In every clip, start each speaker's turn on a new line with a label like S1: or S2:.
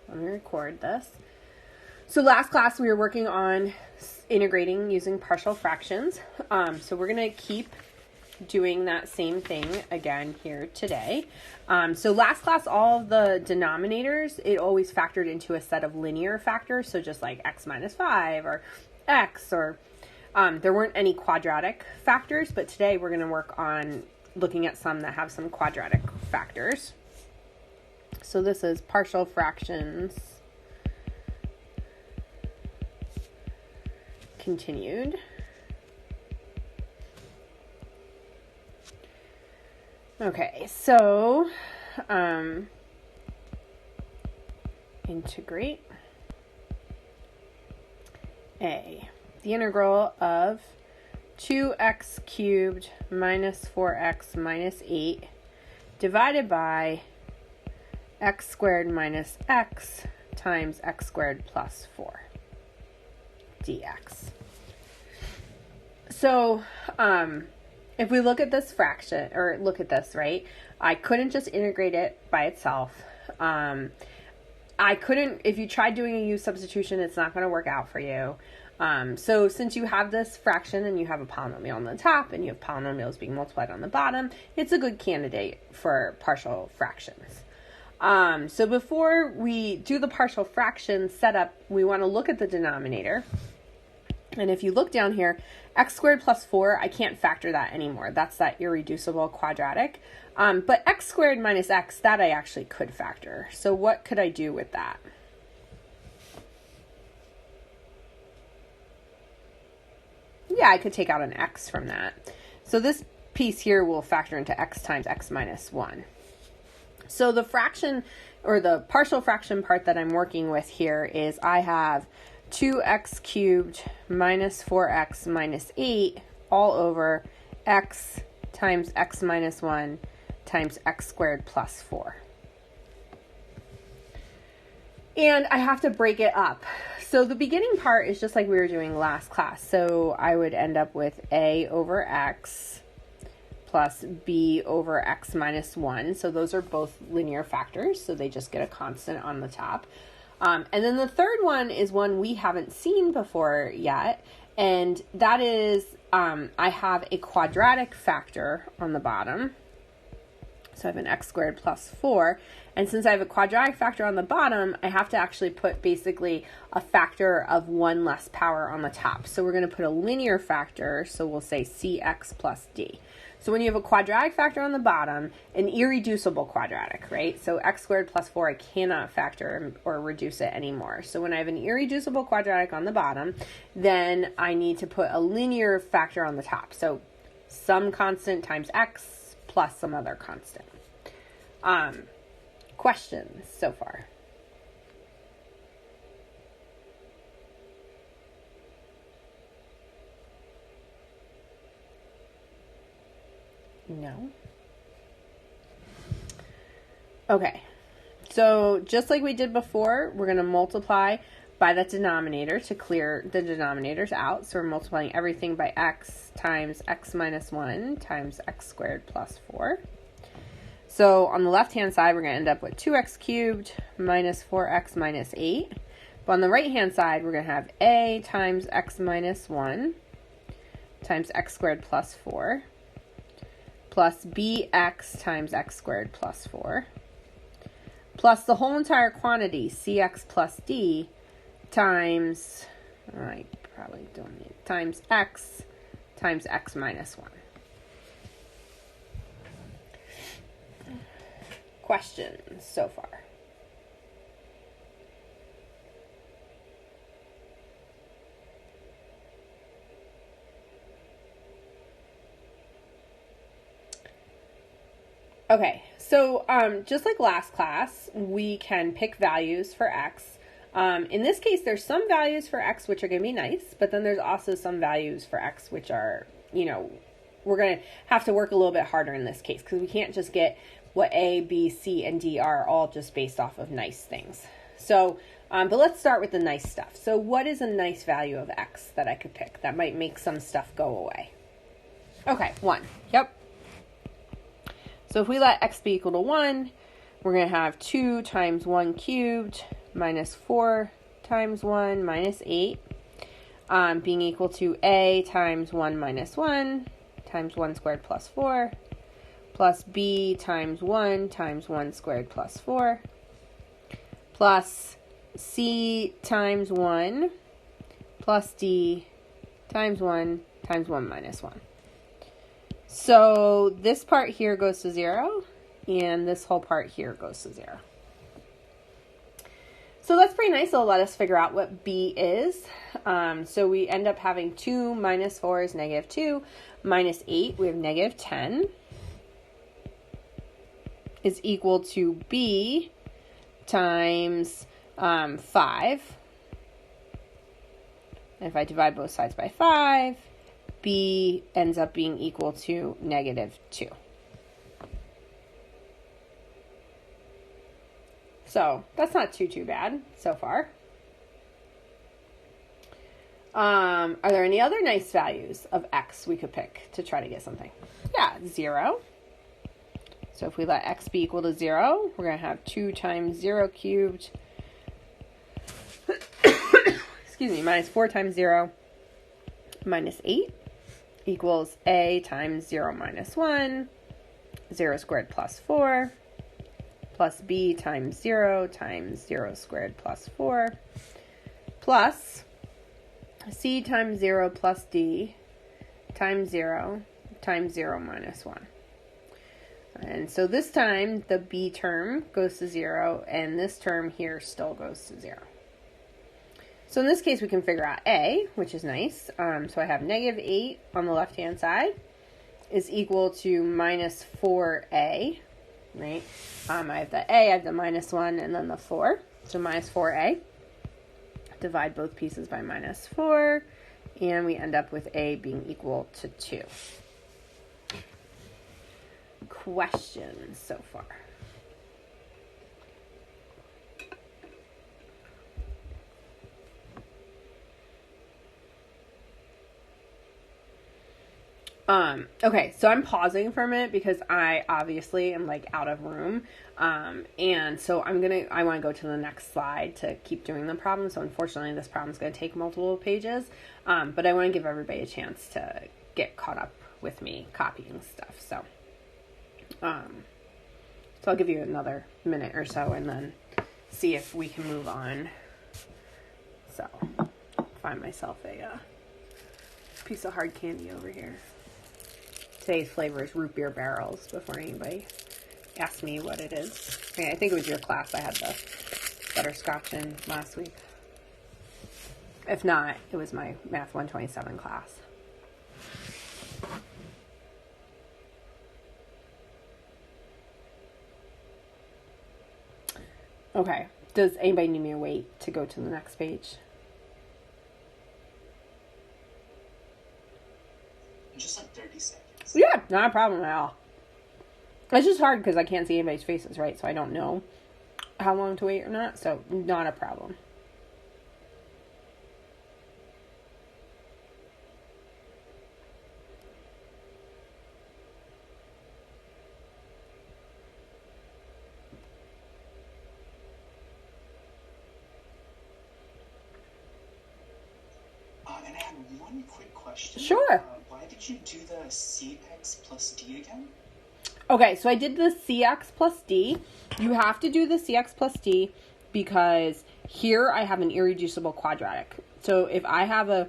S1: Let me record this. So last class we were working on integrating using partial fractions. So we're going to keep doing that same thing again here today. So last class, all of the denominators, it always factored into a set of linear factors. So just like x minus 5 or x, or there weren't any quadratic factors, but today we're going to work on looking at some that have some quadratic factors. So this is partial fractions continued. Okay, so integrate a. The integral of 2x cubed minus 4x minus 8 divided by x squared minus x times x squared plus 4 dx. So, if we look at this fraction, or look at this, right, I couldn't just integrate it by itself. I couldn't, if you tried doing a U substitution, it's not going to work out for you. So since you have this fraction and you have a polynomial on the top and you have polynomials being multiplied on the bottom, it's a good candidate for partial fractions. So before we do the partial fraction setup, we want to look at the denominator. And if you look down here, x squared plus 4, I can't factor that anymore. That's that irreducible quadratic. But x squared minus x, that I actually could factor. So what could I do with that? Yeah, I could take out an x from that. So this piece here will factor into x times x minus 1. So the fraction, or the partial fraction part that I'm working with here is I have 2x cubed minus 4x minus 8 all over x times x minus 1 times x squared plus 4. And I have to break it up. So the beginning part is just like we were doing last class. So I would end up with a over x plus b over x minus 1. So those are both linear factors, so they just get a constant on the top. And then the third one is one we haven't seen before yet, and that is I have a quadratic factor on the bottom. So I have an x squared plus 4, and since I have a quadratic factor on the bottom, I have to actually put basically a factor of 1 less power on the top. So we're going to put a linear factor, so we'll say cx plus d. So when you have a quadratic factor on the bottom, an irreducible quadratic, right? So x squared plus 4, I cannot factor or reduce it anymore. So when I have an irreducible quadratic on the bottom, then I need to put a linear factor on the top. So some constant times x plus some other constant. Questions so far? No. Okay, so just like we did before, we're going to multiply by that denominator to clear the denominators out. So we're multiplying everything by x times x minus 1 times x squared plus 4. So on the left-hand side, we're going to end up with 2x cubed minus 4x minus 8. But on the right-hand side, we're going to have a times x minus 1 times x squared plus 4. Plus bx times x squared plus 4, plus the whole entire quantity, cx plus d, times, I probably don't need, times x minus 1. Questions so far? Okay, so just like last class, we can pick values for x. In this case, there's some values for x which are going to be nice, but then there's also some values for x which are, you know, we're going to have to work a little bit harder in this case because we can't just get what a, b, c, and d are all just based off of nice things. So, but let's start with the nice stuff. So what is a nice value of x that I could pick that might make some stuff go away? Okay, 1. Yep. So if we let x be equal to 1, we're going to have 2 times 1 cubed minus 4 times 1 minus 8 being equal to a times 1 minus 1 times 1 squared plus 4 plus b times 1 squared plus 4 plus c times 1 plus d times 1 minus 1. So this part here goes to 0, and this whole part here goes to 0. So that's pretty nice. It'll let us figure out what b is. So we end up having 2 minus 4 is negative 2, minus 8, we have negative 10, is equal to b times 5. And if I divide both sides by 5, b ends up being equal to negative 2. So that's not too bad so far. Are there any other nice values of x we could pick to try to get something? Yeah, 0. So if we let x be equal to 0, we're going to have 2 times 0 cubed, excuse me, minus 4 times 0 minus 8 equals a times 0 minus 1, 0 squared plus 4, plus b times 0 squared plus 4, plus c times 0 plus d times 0 minus 1. And so this time the b term goes to 0, and this term here still goes to 0. So in this case, we can figure out a, which is nice. So I have negative 8 on the left-hand side is equal to minus 4a, right? I have the a, I have the minus 1, and then the 4. So minus 4a. Divide both pieces by minus 4, and we end up with a being equal to 2. Questions so far? Okay, so I'm pausing for a minute because I obviously am like out of room. And so I want to go to the next slide to keep doing the problem. So unfortunately this problem is going to take multiple pages. But I want to give everybody a chance to get caught up with me copying stuff. So I'll give you another minute or so and then see if we can move on. So find myself a piece of hard candy over here. Today's flavor is root beer barrels before anybody asks me what it is. Okay, I think it was your class I had the butterscotch in last week. If not, it was my Math 127 class. Okay, does anybody need me to wait to go to the next page?
S2: Just like 30 seconds.
S1: Yeah, not a problem at all. It's just hard because I can't see anybody's faces, right? So I don't know how long to wait or not. So not a problem.
S2: And I had one quick question.
S1: Sure.
S2: Why did you do the cx plus d again?
S1: Okay, so I did the cx plus d. You have to do the cx plus d because here I have an irreducible quadratic. So if I have a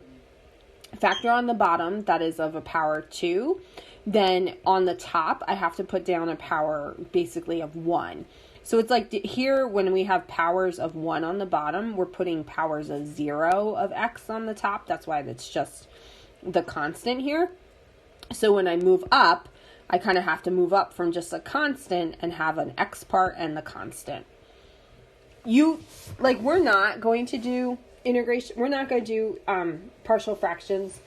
S1: factor on the bottom that is of a power 2, then on the top I have to put down a power basically of 1. So it's like here when we have powers of 1 on the bottom, we're putting powers of 0 of x on the top. That's why it's just the constant here. So when I move up, I kind of have to move up from just a constant and have an x part and the constant. We're not going to do integration. We're not going to do partial fractions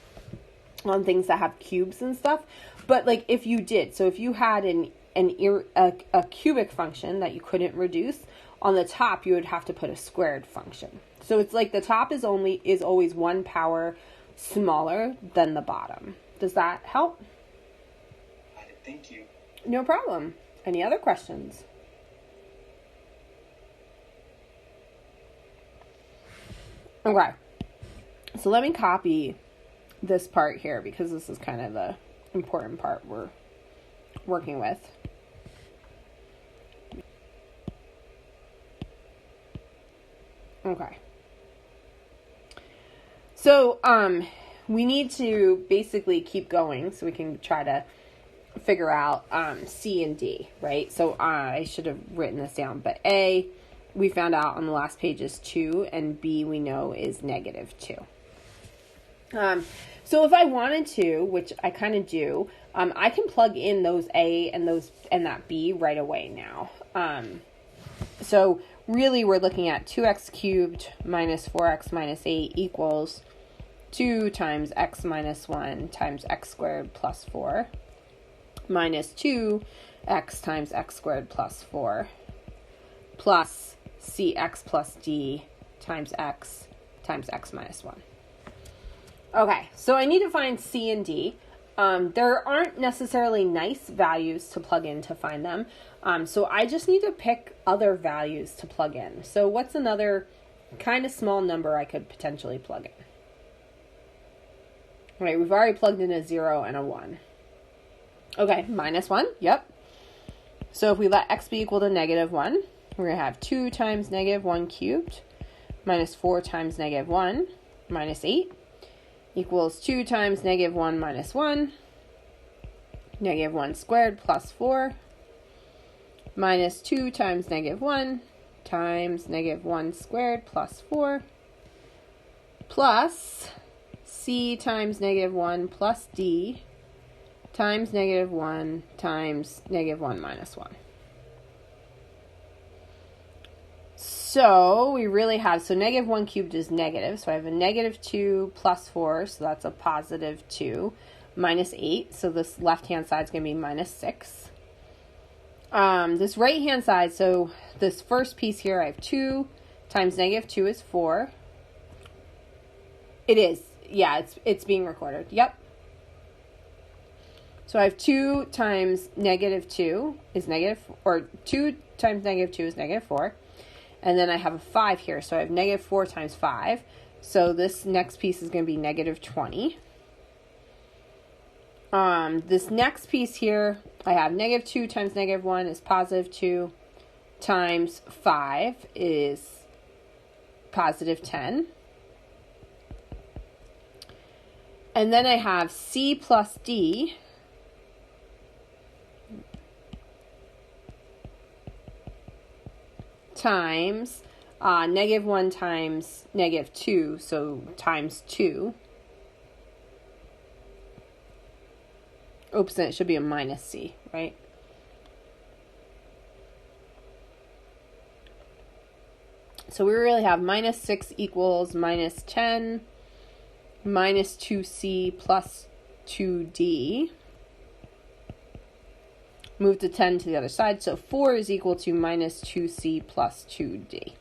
S1: on things that have cubes and stuff. But like if you did, so if you had a cubic function that you couldn't reduce, on the top you would have to put a squared function. So it's like the top is always 1 power smaller than the bottom. Does that help?
S2: Thank you.
S1: No problem. Any other questions? Okay. So let me copy this part here because this is kind of the important part we're working with. Okay. So, we need to basically keep going so we can try to figure out C and D, right? So I should have written this down, but A, we found out on the last page is 2, and B we know is -2. So if I wanted to, which I kind of do, I can plug in those A and that B right away now. So really we're looking at 2x cubed minus 4x minus 8 equals 2 times x minus 1 times x squared plus 4 minus 2x times x squared plus 4 plus cx plus d times x minus 1. Okay, so I need to find C and D. There aren't necessarily nice values to plug in to find them. So I just need to pick other values to plug in. So what's another kind of small number I could potentially plug in? All right, we've already plugged in a 0 and a 1. Okay, -1, yep. So if we let x be equal to -1, we're going to have 2 times -1 cubed minus 4 times -1 minus 8 equals 2 times -1 minus 1, -1 squared plus 4, minus 2 times -1 times -1 squared plus 4, plus c times -1 plus d times -1 times -1 minus 1. So we really have, so -1 cubed is negative, so I have a -2 plus 4, so that's a +2, minus 8, so this left-hand side is going to be -6. This right-hand side, so this first piece here, I have 2 times -2 is 4. It is, yeah, it's being recorded, yep. So I have 2 times -2 is or 2 times -2 is -4. And then I have a 5 here, so I have -4 times 5. So this next piece is going to be -20. This next piece here, I have -2 times -1 is +2 times 5 is +10. And then I have C plus D times -1 times -2, so times 2. Oops, then it should be a minus C, right? So we really have -6 equals -10 minus 2C plus 2D. Move the 10 to the other side, so 4 is equal to minus 2C plus 2D.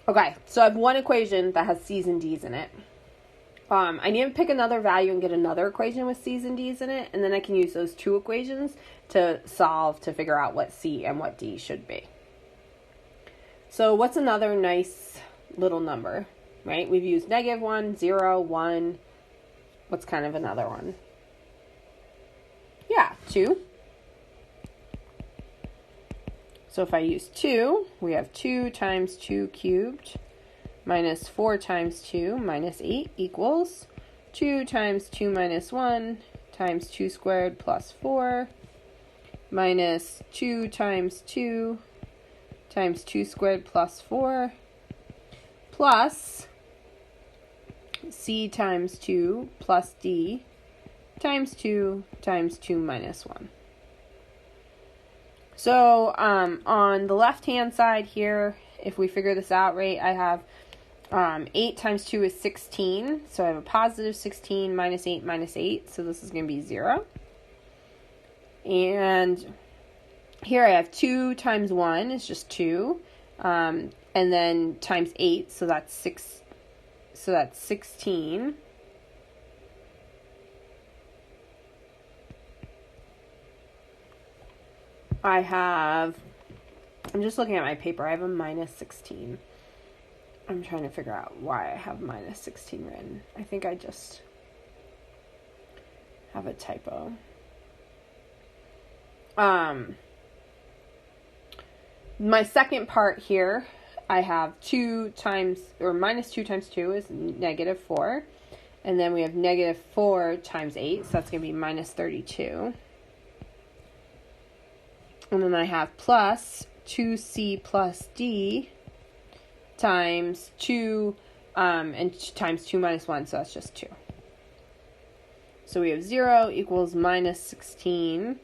S1: Okay, so I have one equation that has C's and D's in it. I need to pick another value and get another equation with C's and D's in it, and then I can use those two equations to solve to figure out what C and what D should be. So what's another nice little number, right? We've used -1, 0, 1. What's kind of another one? Yeah, 2. So if I use 2, we have 2 times 2 cubed minus 4 times 2 minus 8 equals 2 times 2 minus 1 times 2 squared plus 4 minus 2 times 2 times 2 squared plus 4 plus C times 2 plus D times 2 minus 1. So on the left-hand side here, if we figure this out right, I have 8 times 2 is 16. So I have a positive 16 minus 8, so this is going to be 0. And here I have 2 times 1 is just 2. And then times 8, so that's 6. So that's 16. I'm just looking at my paper. I have a minus 16. I'm trying to figure out why I have minus 16 written. I think I just have a typo. My second part here, I have minus 2 times 2 is negative 4. And then we have negative 4 times 8, so that's going to be minus 32. And then I have plus 2c plus d times 2, and times 2 minus 1, so that's just 2. So we have 0 equals minus 16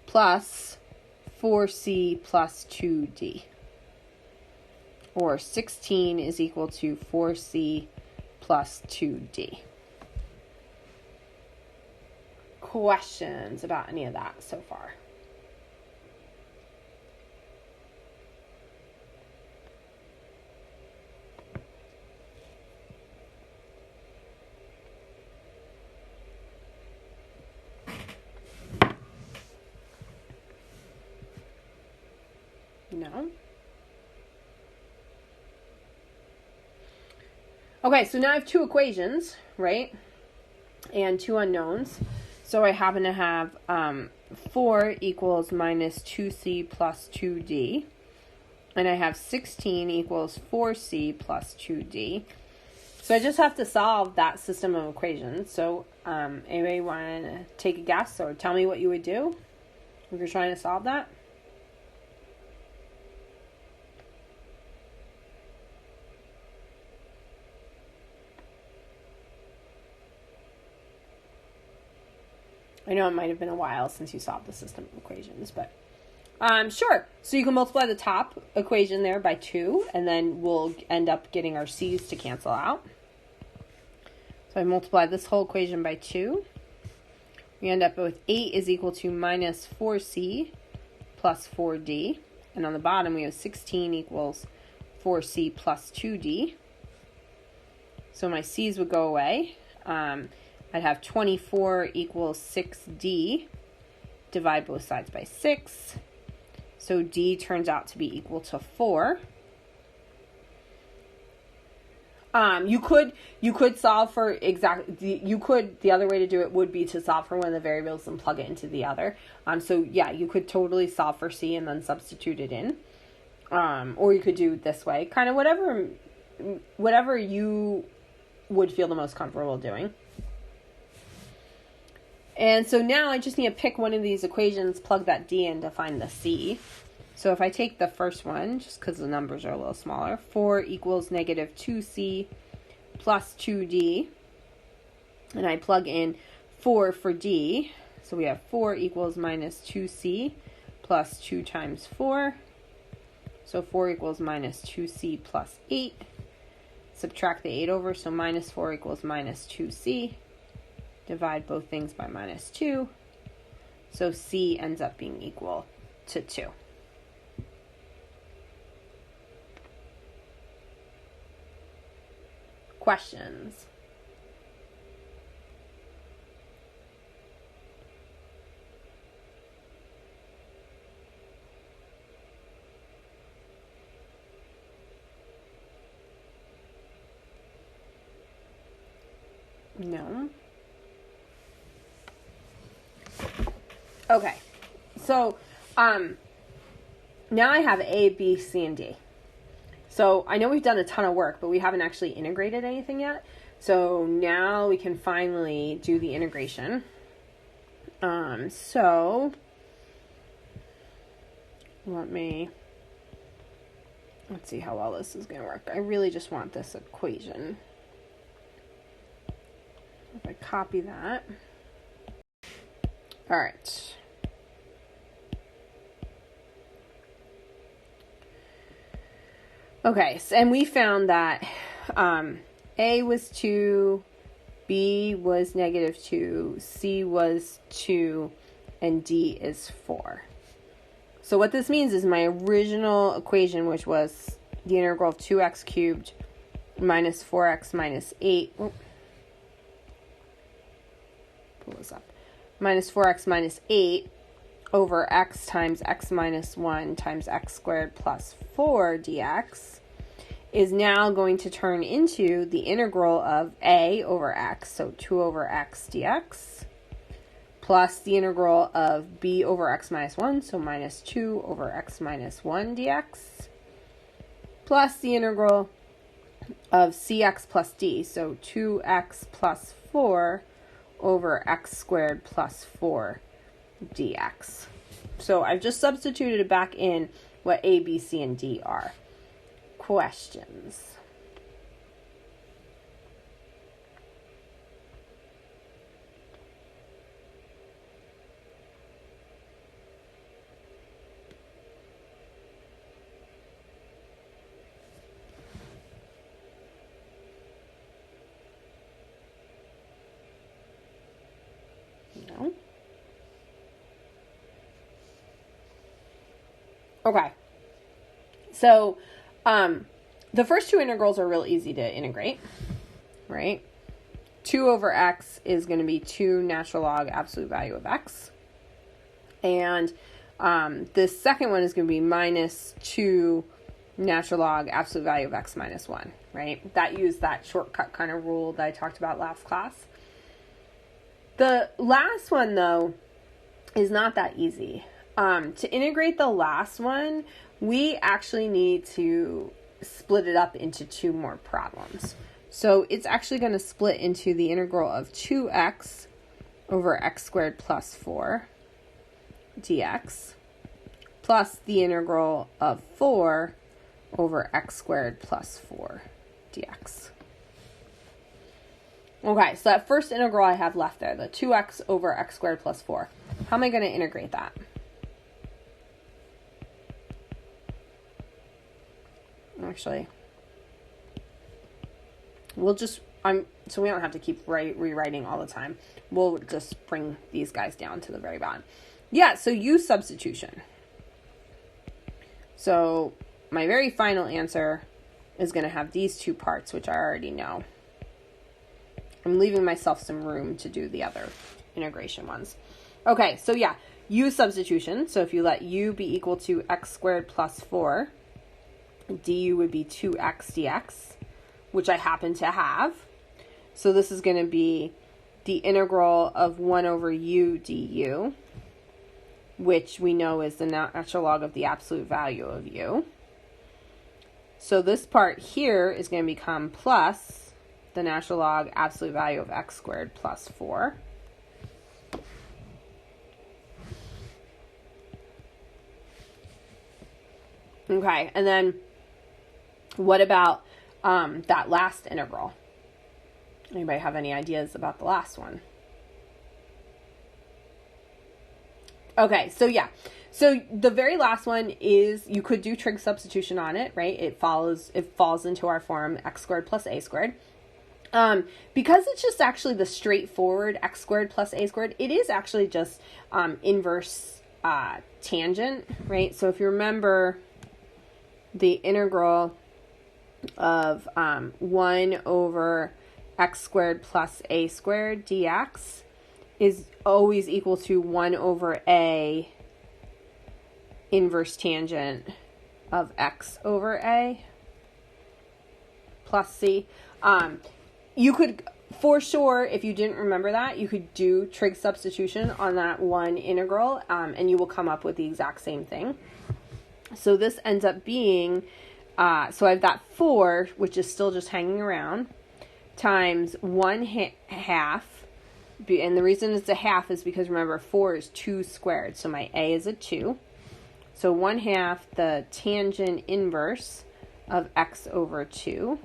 S1: plus 4c plus 2d. Or 16 is equal to 4c plus 2d. Questions about any of that so far? No? Okay, so now I have two equations, right? And two unknowns. So I happen to have 4 equals minus 2c plus 2d. And I have 16 equals 4c plus 2d. So I just have to solve that system of equations. So anybody want to take a guess or tell me what you would do if you're trying to solve that? I know it might have been a while since you solved the system of equations, but sure. So you can multiply the top equation there by 2, and then we'll end up getting our c's to cancel out. So I multiply this whole equation by 2. We end up with 8 is equal to minus 4c plus 4d. And on the bottom, we have 16 equals 4c plus 2d. So my c's would go away. I'd have 24 equals 6d. Divide both sides by 6. So d turns out to be equal to 4. You could solve for the other way to do it would be to solve for one of the variables and plug it into the other. So yeah, you could totally solve for c and then substitute it in. Or you could do it this way, kind of whatever you would feel the most comfortable doing. And so now I just need to pick one of these equations, plug that d in to find the c. So if I take the first one, just because the numbers are a little smaller, 4 equals negative 2c plus 2d. And I plug in 4 for d. So we have 4 equals minus 2c plus 2 times 4. So 4 equals minus 2c plus 8. Subtract the 8 over, so minus 4 equals minus 2c. Divide both things by minus 2. So c ends up being equal to 2. Questions? No. Okay, so now I have A, B, C, and D. So I know we've done a ton of work, but we haven't actually integrated anything yet. So now we can finally do the integration. So let's see how well this is going to work. I really just want this equation. If I copy that. All right. Okay, so, and we found that A was 2, B was negative 2, C was 2, and D is 4. So what this means is my original equation, which was the integral of 2x cubed minus 4x minus 8. Oh, pull this up. Minus 4x minus 8 over x times x minus 1 times x squared plus 4 dx is now going to turn into the integral of a over x, so 2 over x dx, plus the integral of b over x minus 1, so minus 2 over x minus 1 dx, plus the integral of cx plus d, so 2x plus 4 over x squared plus 4 dx. So I've just substituted it back in what a, b, c, and d are. Questions? No? Okay. So, the first two integrals are real easy to integrate, right? 2 over x is going to be 2 natural log absolute value of x. And the second one is going to be minus 2 natural log absolute value of x minus 1, right? That used that shortcut kind of rule that I talked about last class. The last one, though, is not that easy. To integrate the last one, we actually need to split it up into 2 more problems. So it's actually going to split into the integral of 2x over x squared plus 4 dx plus the integral of 4 over x squared plus 4 dx. Okay, so that first integral I have left there, the 2x over x squared plus 4. How am I going to integrate that? Actually, we'll just, so we don't have to keep rewriting all the time. We'll just bring these guys down to the very bottom. Yeah, so use substitution. So my very final answer is going to have these 2 parts, which I already know. I'm leaving myself some room to do the other integration ones. Okay, so yeah, use substitution. So if you let u be equal to x squared plus 4, du would be 2x dx, which I happen to have. So this is going to be the integral of 1 over u du, which we know is the natural log of the absolute value of u. So this part here is going to become plus the natural log absolute value of x squared plus 4. Okay, and then what about that last integral? Anybody have any ideas about the last one? Okay, so yeah. So the very last one is, you could do trig substitution on it, right? It falls into our form x squared plus a squared. Because it's just actually the straightforward x squared plus a squared, it is actually just inverse tangent, right? So if you remember the integral of 1 over x squared plus a squared dx is always equal to 1 over a inverse tangent of x over a plus c. You could, for sure, if you didn't remember that, you could do trig substitution on that one integral, and you will come up with the exact same thing. So this ends up being, so I've got 4, which is still just hanging around, times 1/2, and the reason it's a half is because, remember, 4 is 2 squared, so my a is a 2. So 1/2 the tangent inverse of x over 2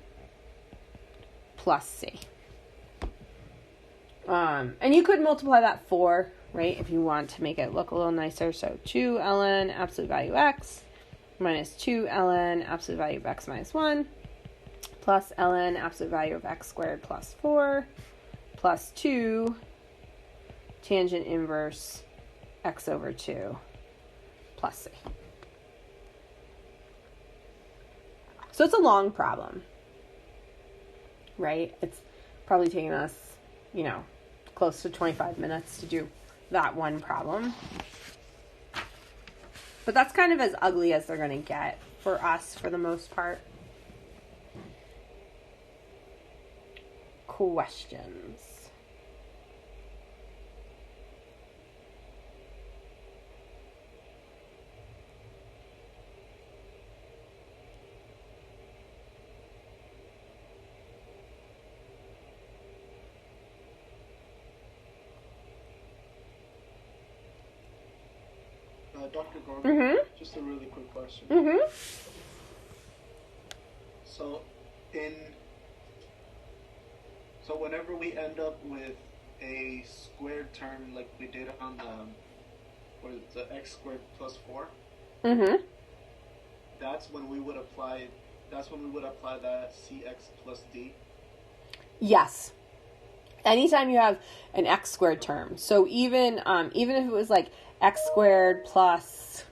S1: plus c. And you could multiply that 4, right, if you want to make it look a little nicer. So 2 ln absolute value x minus 2 ln absolute value of x minus 1 plus ln absolute value of x squared plus 4 plus 2 tangent inverse x over 2 plus c. So it's a long problem, right? It's probably taking us, close to 25 minutes to do that one problem. But that's kind of as ugly as they're going to get for us for the most part. Questions?
S3: Dr. Gordon, just a really quick question. So whenever we end up with a squared term like we did on the x squared plus 4, that's when we would apply that cx plus d.
S1: Yes. Anytime you have an x squared term. So even if it was like x squared plus,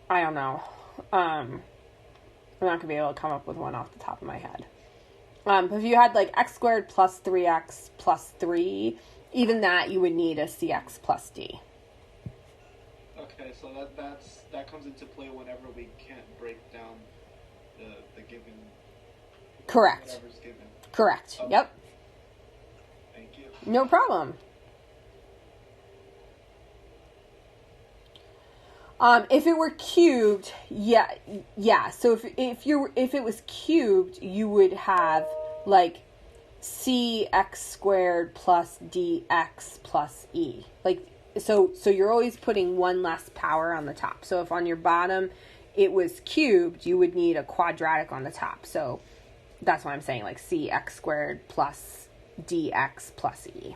S1: I don't know, I'm not going to be able to come up with one off the top of my head. But if you had like x squared plus 3x plus 3, even that you would need a cx plus d.
S3: Okay, so that comes into play whenever we can't break down the given.
S1: Correct.
S3: Whatever's given.
S1: Correct.
S3: Okay.
S1: Yep.
S3: Thank you.
S1: No problem. If it were cubed, yeah. So if it was cubed, you would have like cx squared plus dx plus e. Like so you're always putting one less power on the top. So if on your bottom it was cubed, you would need a quadratic on the top. So that's why I'm saying like cx squared plus dx plus e.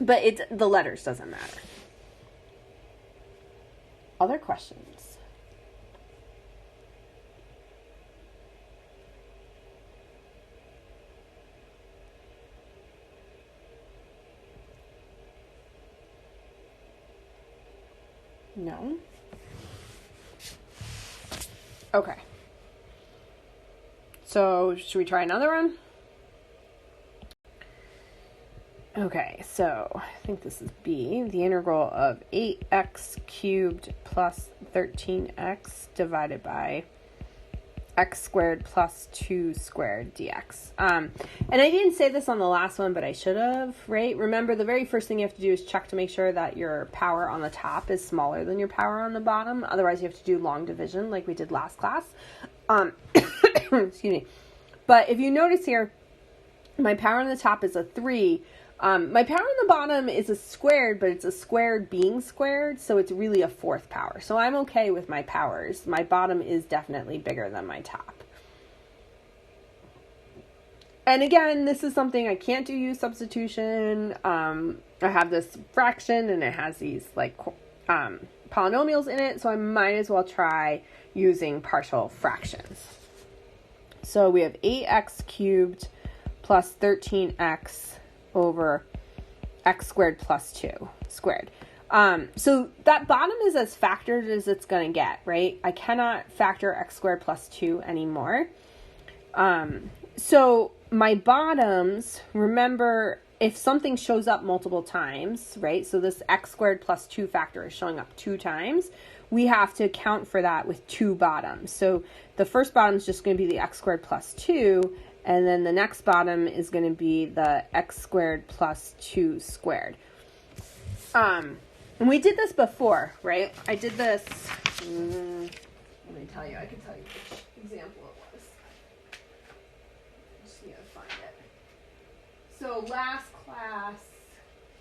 S1: But the letters doesn't matter. Other questions? No? Okay. So, should we try another one? Okay, so I think this is B. The integral of 8x cubed plus 13x divided by x squared plus 2 squared dx. And I didn't say this on the last one, but I should have, right? Remember, the very first thing you have to do is check to make sure that your power on the top is smaller than your power on the bottom. Otherwise, you have to do long division like we did last class. Excuse me. But if you notice here, my power on the top is a 3. My power on the bottom is a squared, but it's a squared being squared, so it's really a 4th power. So I'm okay with my powers. My bottom is definitely bigger than my top. And again, this is something I can't do use substitution. I have this fraction, and it has these like polynomials in it, so I might as well try using partial fractions. So we have 8x cubed plus 13x over x squared plus 2 squared. So that bottom is as factored as it's going to get, right? I cannot factor x squared plus 2 anymore. So my bottoms, remember, if something shows up multiple times, right? So this x squared plus 2 factor is showing up 2 times. We have to account for that with 2 bottoms. So the first bottom is just going to be the x squared plus 2, and then the next bottom is going to be the x squared plus 2 squared. And we did this before, right? I did this. Let me tell you. I can tell you which example it was. I just need to find it. So last class,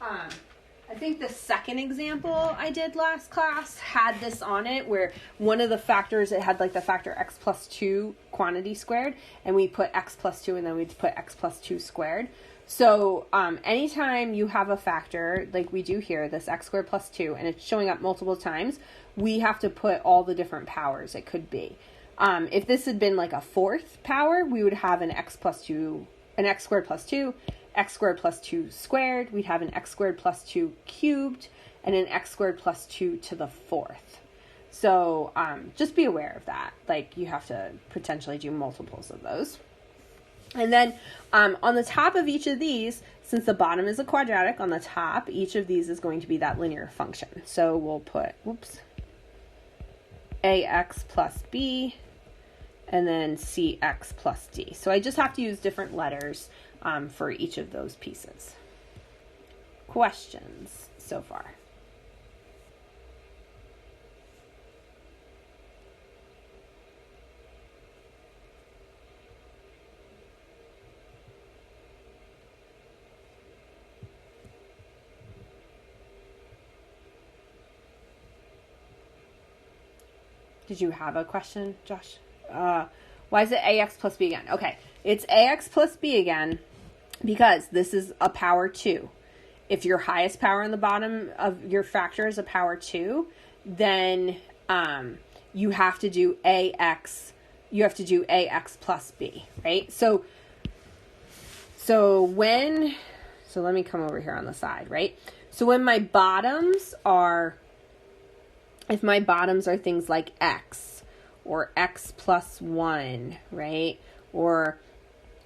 S1: I think the second example I did last class had this on it, where one of the factors, it had like the factor x plus 2 quantity squared, and we put x plus 2 and then we'd put x plus 2 squared. So anytime you have a factor like we do here, this x squared plus 2, and it's showing up multiple times, we have to put all the different powers it could be. If this had been like a 4th power, we would have an x squared plus 2, x squared plus 2 squared. We'd have an x squared plus 2 cubed and an x squared plus 2 to the 4th. So just be aware of that. Like, you have to potentially do multiples of those. And then on the top of each of these, since the bottom is a quadratic, on the top, each of these is going to be that linear function. So we'll put, ax plus b, and then cx plus d. So I just have to use different letters for each of those pieces. Questions so far? Did you have a question, Josh? Why is it ax plus b again? Okay, it's ax plus b again because this is a power 2. If your highest power on the bottom of your factor is a power 2, then you have to do ax. You have to do ax plus b, right? So let me come over here on the side, right? So when my bottoms are, if my bottoms are things like x or x plus 1, right? Or,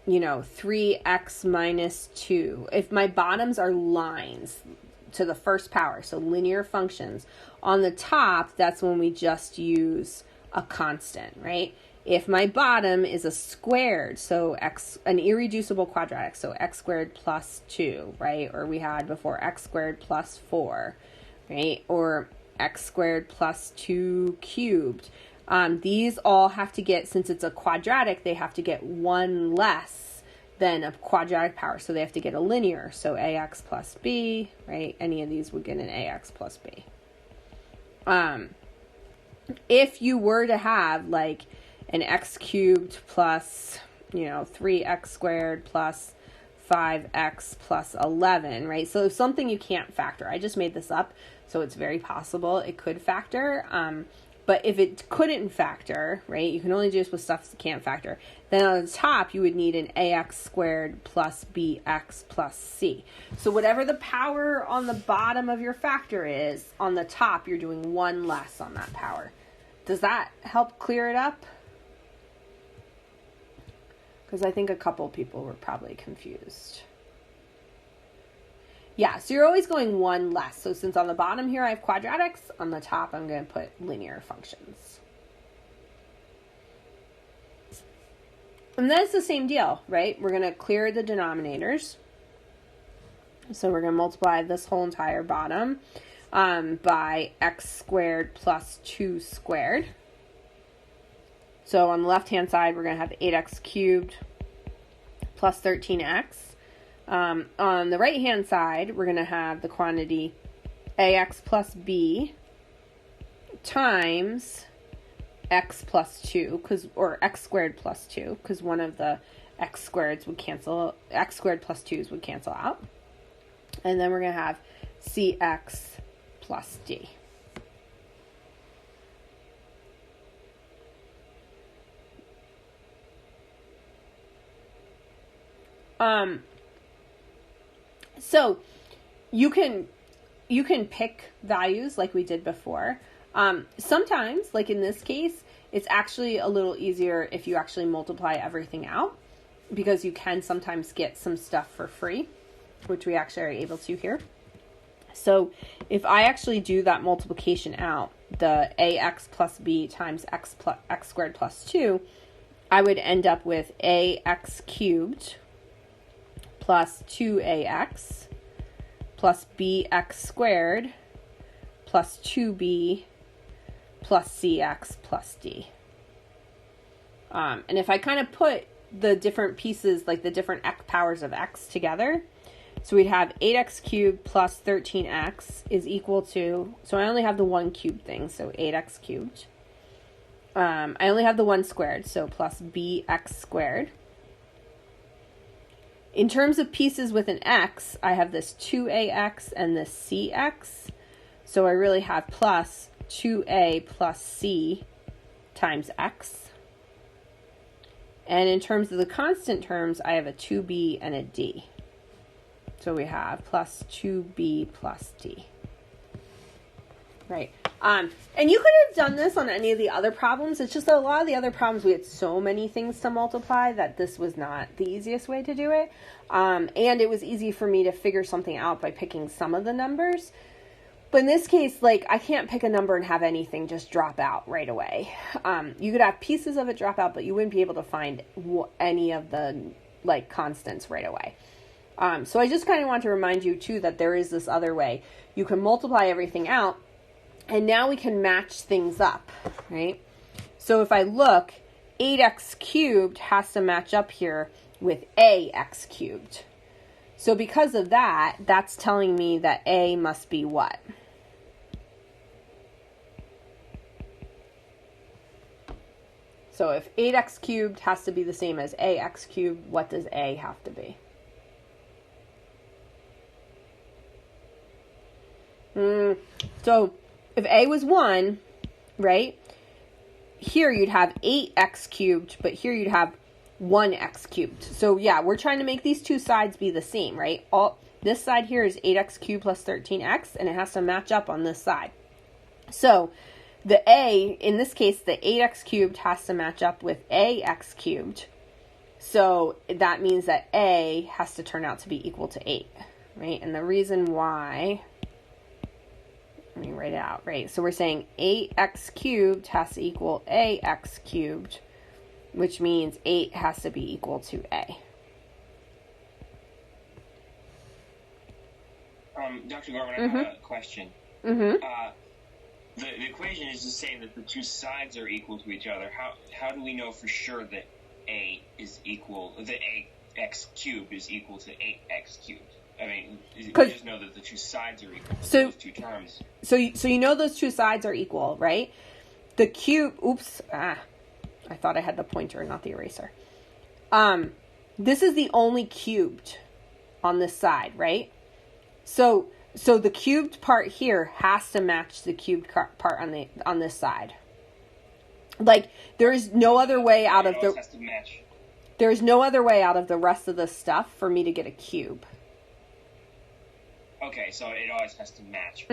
S1: 3x minus 2. If my bottoms are lines to the first power, so linear functions, on the top, that's when we just use a constant, right? If my bottom is a squared, so an irreducible quadratic, so x squared plus 2, right? Or we had before x squared plus 4, right? Or x squared plus 2 cubed. These all have to get, since it's a quadratic, they have to get one less than a quadratic power. So they have to get a linear. So ax plus b, right? Any of these would get an ax plus b. If you were to have like an x cubed plus, 3x squared plus 5x plus 11, right? So something you can't factor. I just made this up, so it's very possible it could factor. But if it couldn't factor, right, you can only do this with stuff that can't factor, then on the top you would need an ax squared plus bx plus c. So whatever the power on the bottom of your factor is, on the top you're doing one less on that power. Does that help clear it up? Because I think a couple people were probably confused. Yeah, so you're always going one less. So since on the bottom here I have quadratics, on the top I'm going to put linear functions. And then it's the same deal, right? We're going to clear the denominators. So we're going to multiply this whole entire bottom by x squared plus 2 squared. So on the left-hand side, we're going to have 8x cubed plus 13x. On the right-hand side, we're going to have the quantity ax plus b times x plus 2, or x squared plus 2, because one of the x squareds would cancel, x squared plus 2's would cancel out. And then we're going to have cx plus d. So you can pick values like we did before. Sometimes, like in this case, it's actually a little easier if you actually multiply everything out, because you can sometimes get some stuff for free, which we actually are able to here. So if I actually do that multiplication out, the ax plus b times x squared plus 2, I would end up with ax cubed plus 2ax plus bx squared plus 2b plus cx plus d. And if I kind of put the different pieces, like the different powers of x together, so we'd have 8x cubed plus 13x is equal to, so I only have the 1 cubed thing, so 8x cubed. I only have the 1 squared, so plus bx squared. In terms of pieces with an x, I have this 2ax and this cx. So I really have plus 2a plus c times x. And in terms of the constant terms, I have a 2b and a d. So we have plus 2b plus d. Right. And you could have done this on any of the other problems. It's just that a lot of the other problems, we had so many things to multiply that this was not the easiest way to do it. And it was easy for me to figure something out by picking some of the numbers. But in this case, like, I can't pick a number and have anything just drop out right away. You could have pieces of it drop out, but you wouldn't be able to find any of the, like, constants right away. So I just kind of want to remind you, too, that there is this other way. You can multiply everything out, and now we can match things up, right? So if I look, 8x cubed has to match up here with ax cubed. So because of that, that's telling me that a must be what? So if 8x cubed has to be the same as ax cubed, what does a have to be? So if a was 1, right, here you'd have 8x cubed, but here you'd have 1x cubed. So yeah, we're trying to make these two sides be the same, right? This side here is 8x cubed plus 13x, and it has to match up on this side. So the a, in this case, the 8x cubed has to match up with ax cubed. So that means that a has to turn out to be equal to 8, right? And the reason why, let me write it out, right? So we're saying 8x cubed has to equal ax cubed, which means 8 has to be equal to a.
S4: Dr. Gorman, I have a question. The equation is just saying that the two sides are equal to each other. How do we know for sure that a is equal, that ax cubed is equal to 8x cubed? I mean, we just know that the two sides are equal. So those two terms.
S1: So you know those two sides are equal, right? The cube. I thought I had the pointer, not the eraser. This is the only cubed on this side, right? So the cubed part here has to match the cubed part on this side. Like, there is no other way out of the.
S4: Has to match.
S1: There is no other way out of the rest of the stuff for me to get a cube.
S4: Okay, so it always has to match.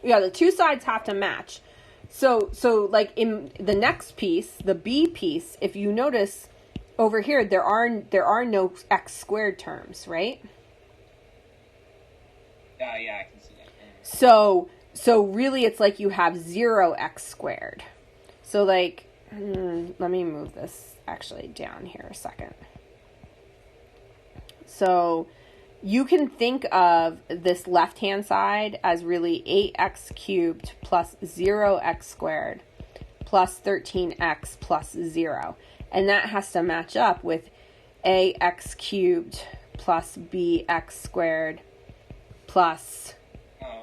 S1: Yeah, the two sides have to match. So like in the next piece, the b piece, if you notice over here, there are no x squared terms, right?
S4: Yeah, I can see that.
S1: So really it's like you have 0x squared. So like, let me move this actually down here a second. So you can think of this left-hand side as really 8x cubed plus 0x squared plus 13x plus 0. And that has to match up with ax cubed plus bx squared plus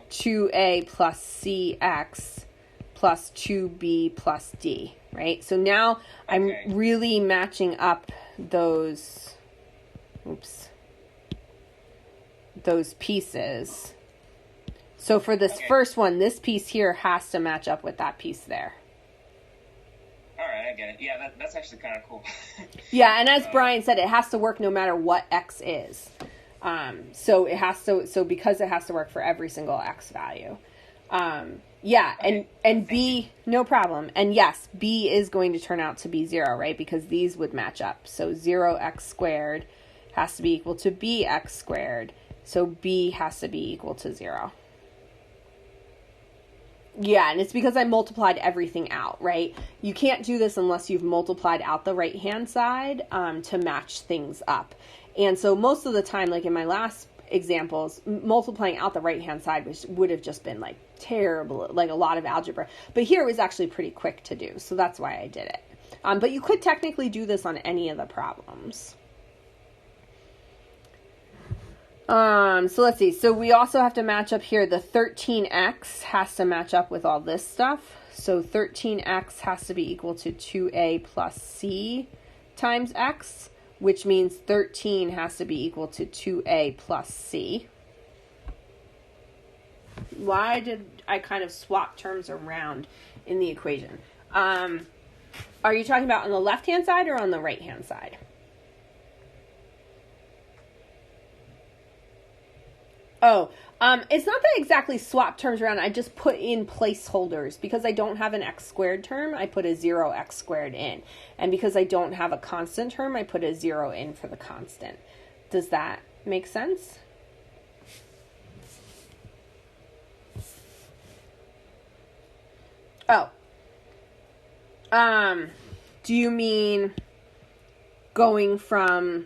S1: 2a plus cx plus 2b plus d, right? So now I'm really matching up those pieces. So for this first one, this piece here has to match up with that piece there.
S4: All right, I get it. Yeah, that's actually kind of cool.
S1: Yeah, and as Brian said, it has to work no matter what x is. So because it has to work for every single x value. And b, no problem. And yes, b is going to turn out to be 0, right? Because these would match up. So 0x squared has to be equal to bx squared. So b has to be equal to 0. Yeah, and it's because I multiplied everything out, right? You can't do this unless you've multiplied out the right-hand side to match things up. And so most of the time, like in my last examples, multiplying out the right-hand side would have just been like terrible, like a lot of algebra. But here it was actually pretty quick to do, so that's why I did it. But you could technically do this on any of the problems. So let's see. So we also have to match up here. The 13x has to match up with all this stuff. So 13x has to be equal to 2a plus c times x, which means 13 has to be equal to 2a plus c. Why did I kind of swap terms around in the equation? Are you talking about on the left-hand side or on the right-hand side? It's not that I exactly swap terms around. I just put in placeholders. Because I don't have an x squared term, I put a 0x squared in. And because I don't have a constant term, I put a 0 in for the constant. Does that make sense? Oh. Do you mean going from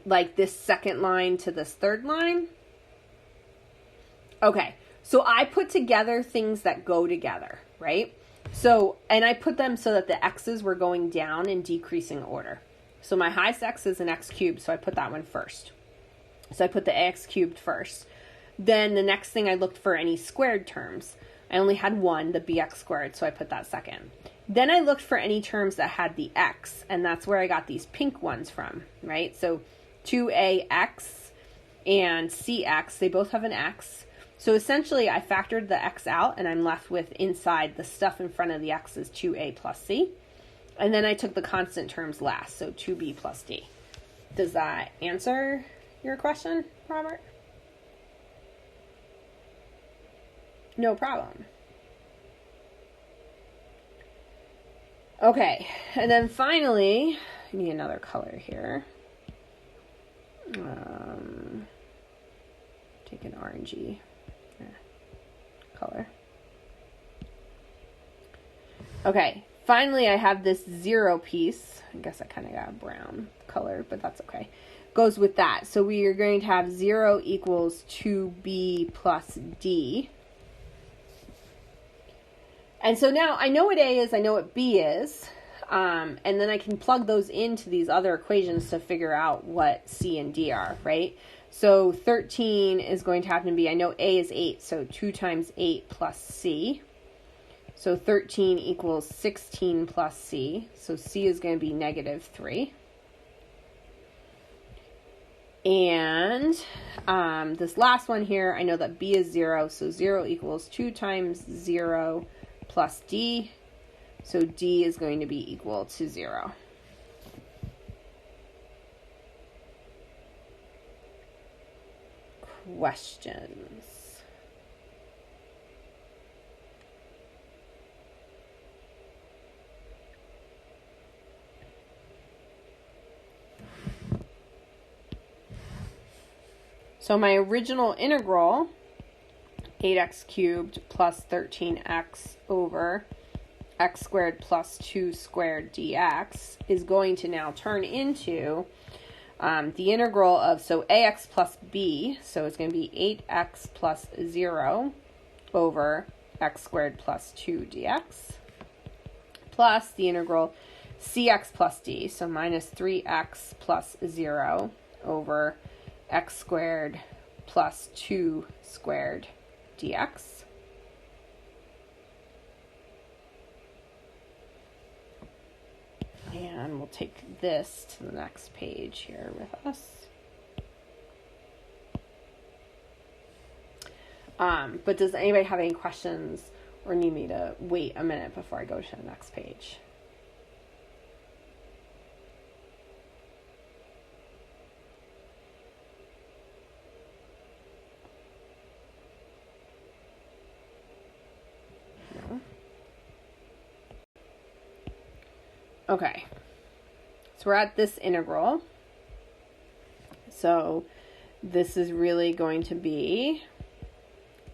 S1: like this second line to this third line? Okay. So I put together things that go together, right? So, and I put them so that the x's were going down in decreasing order. So my highest x is an x cubed, so I put that one first. So I put the ax cubed first. Then the next thing I looked for any squared terms. I only had one, the bx squared, so I put that second. Then I looked for any terms that had the x, and that's where I got these pink ones from, right? So 2ax and cx, they both have an x. So essentially I factored the x out, and I'm left with inside the stuff in front of the x is 2a plus c. And then I took the constant terms last, so 2b plus d. Does that answer your question, Robert? No problem. Okay, and then finally, I need another color here. Take an orangey color. Okay, finally I have this 0 piece. I guess I kind of got a brown color, but that's okay. Goes with that. So we are going to have 0 equals 2b plus d. And so now I know what A is, I know what B is, and then I can plug those into these other equations to figure out what C and D are, right? So 13 is going to happen to be, I know A is 8, so 2 times 8 plus C. So 13 equals 16 plus C, so C is going to be negative 3. And this last one here, I know that B is 0, so 0 equals 2 times 0 plus D, so D is going to be equal to 0. Questions? So my original integral, 8x cubed plus 13x over x squared plus 2 squared dx, is going to now turn into the integral of, so ax plus b, so it's going to be 8x plus 0 over x squared plus 2 dx, plus the integral cx plus d, so minus 3x plus 0 over x squared plus 2 squared dx. And we'll take this to the next page here with us. But does anybody have any questions or need me to wait a minute before I go to the next page? Okay, so we're at this integral. So this is really going to be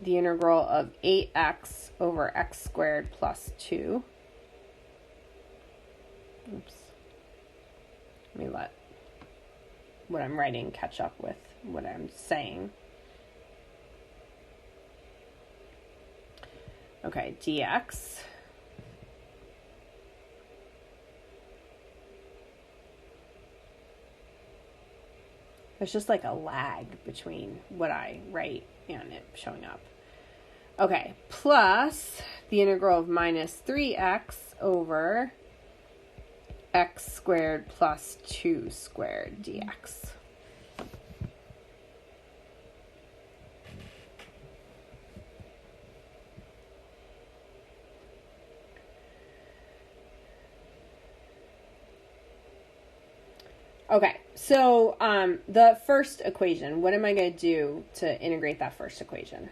S1: the integral of 8x over x squared plus 2. Oops. Let me let what I'm writing catch up with what I'm saying. Okay, dx. There's just like a lag between what I write and it showing up. Okay, plus the integral of minus 3x over x squared plus 2 squared dx. Okay, so the first equation, what am I going to do to integrate that first equation?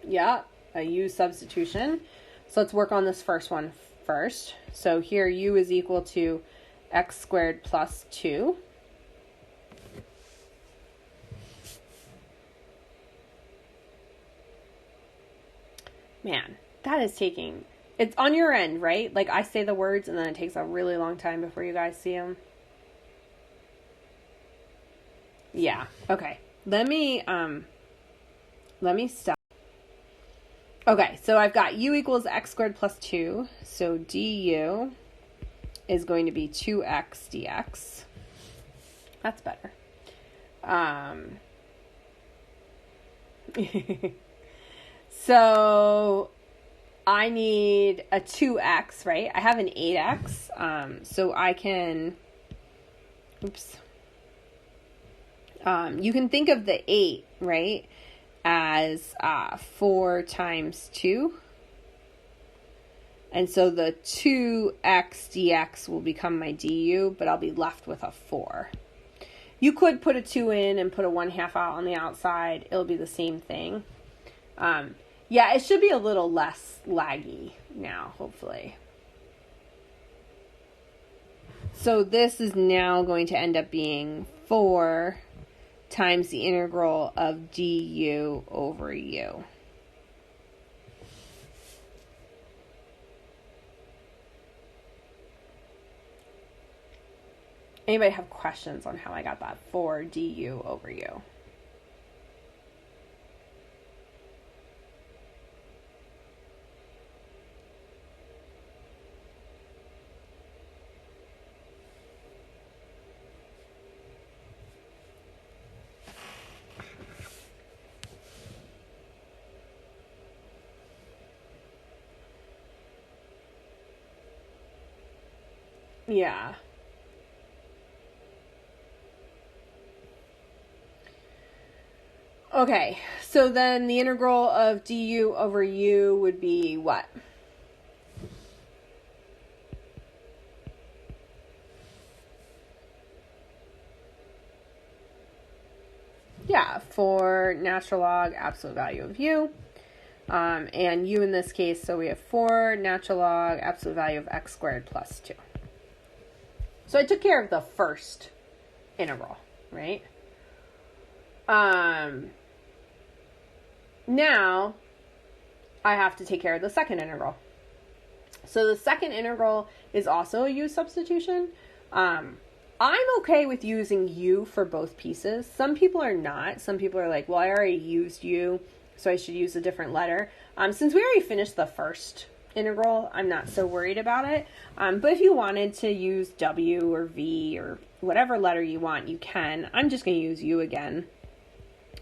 S1: Yeah, I use substitution. So let's work on this first one first. So here u is equal to x squared plus 2. Man, that is taking... It's on your end, right? Like, I say the words and then it takes a really long time before you guys see them. Yeah, okay. Let me stop. Okay, so I've got u equals x squared plus 2. So du is going to be 2x dx. That's better. So I need a 2x, right? I have an 8x, so I can, you can think of the 8, right, as 4 times 2. And so the 2x dx will become my du, but I'll be left with a 4. You could put a 2 in and put a 1/2 out on the outside. It'll be the same thing. Yeah, it should be a little less laggy now, hopefully. So this is now going to end up being 4 times the integral of du over u. Anybody have questions on how I got that 4 du over u? Yeah. Okay, so then the integral of du over u would be what? Yeah, for natural log absolute value of u. And u in this case, so we have 4 natural log absolute value of x squared plus 2. So I took care of the first integral, right? Now I have to take care of the second integral. So the second integral is also a u substitution. I'm okay with using u for both pieces. Some people are not. Some people are like, well, I already used u, so I should use a different letter. Since we already finished the first integral, I'm not so worried about it. But if you wanted to use w or v or whatever letter you want, you can. I'm just going to use u again.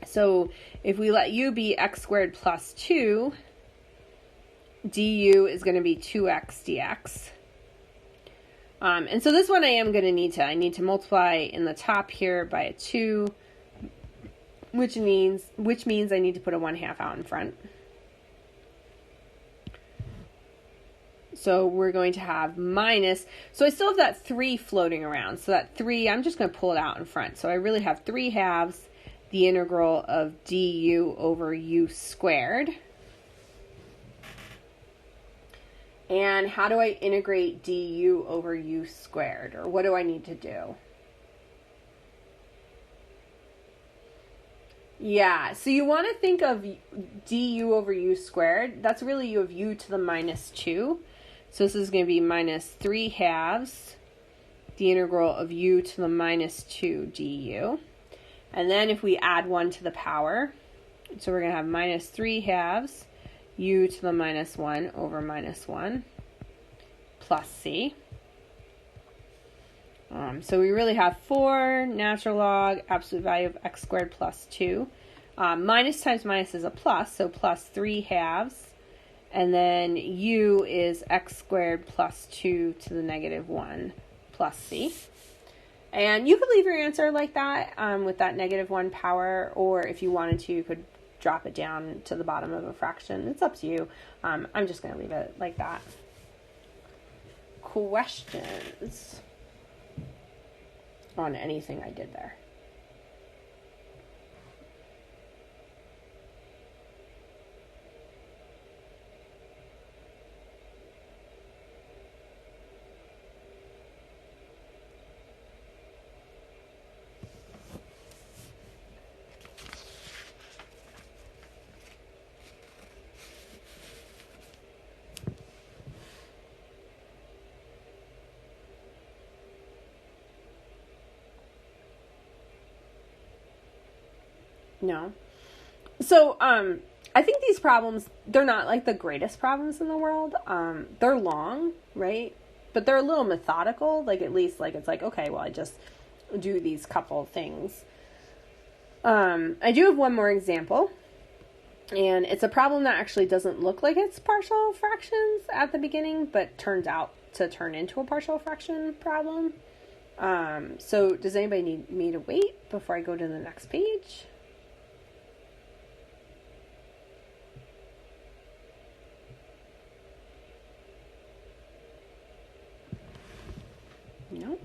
S1: So if we let u be x squared plus 2, du is going to be 2x dx. And so this one I need to multiply in the top here by a 2, which means I need to put a 1/2 out in front. So we're going to have minus, so I still have that 3 floating around. So that 3, I'm just going to pull it out in front. So I really have 3/2 the integral of du over u squared. And how do I integrate du over u squared? Or what do I need to do? Yeah, so you want to think of du over u squared. That's really you of u to the minus 2. So this is going to be minus 3/2 the integral of u to the minus 2 du. And then if we add 1 to the power, so we're going to have minus 3/2 u to the minus 1 over minus 1 plus c. So we really have 4 natural log absolute value of x squared plus 2. Minus times minus is a plus, so plus 3/2. And then u is x squared plus 2 to the negative 1 plus c. And you could leave your answer like that with that negative 1 power, or if you wanted to, you could drop it down to the bottom of a fraction. It's up to you. I'm just going to leave it like that. Questions on anything I did there? No. So, I think these problems, they're not like the greatest problems in the world. They're long, right? But they're a little methodical. Like, at least, like, it's like, okay, well, I just do these couple things. I do have one more example. And it's a problem that actually doesn't look like it's partial fractions at the beginning, but turns out to turn into a partial fraction problem. So does anybody need me to wait before I go to the next page? No.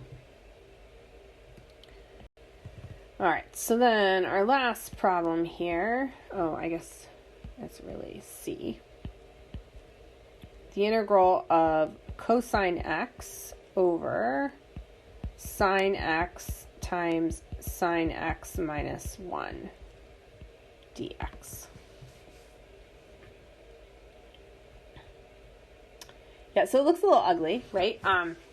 S1: All right, so then our last problem here, I guess that's really C. The integral of cosine x over sine x times sine x minus 1 dx. Yeah, so it looks a little ugly, right?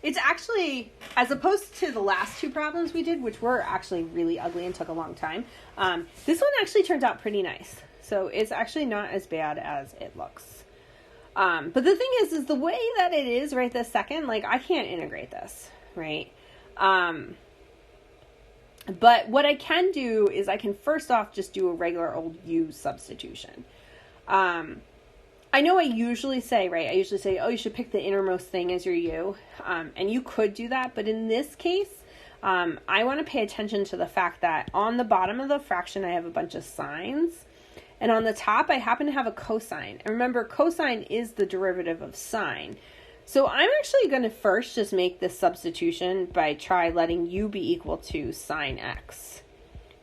S1: It's actually, as opposed to the last two problems we did, which were actually really ugly and took a long time, this one actually turned out pretty nice. So it's actually not as bad as it looks. But the thing is the way that it is right this second, like, I can't integrate this, right? But what I can do is I can first off just do a regular old U substitution. I know I usually say, right, oh, you should pick the innermost thing as your U, and you could do that, but in this case, I want to pay attention to the fact that on the bottom of the fraction, I have a bunch of sines, and on the top, I happen to have a cosine, and remember, cosine is the derivative of sine, so I'm actually going to first just make this substitution by letting U be equal to sine x,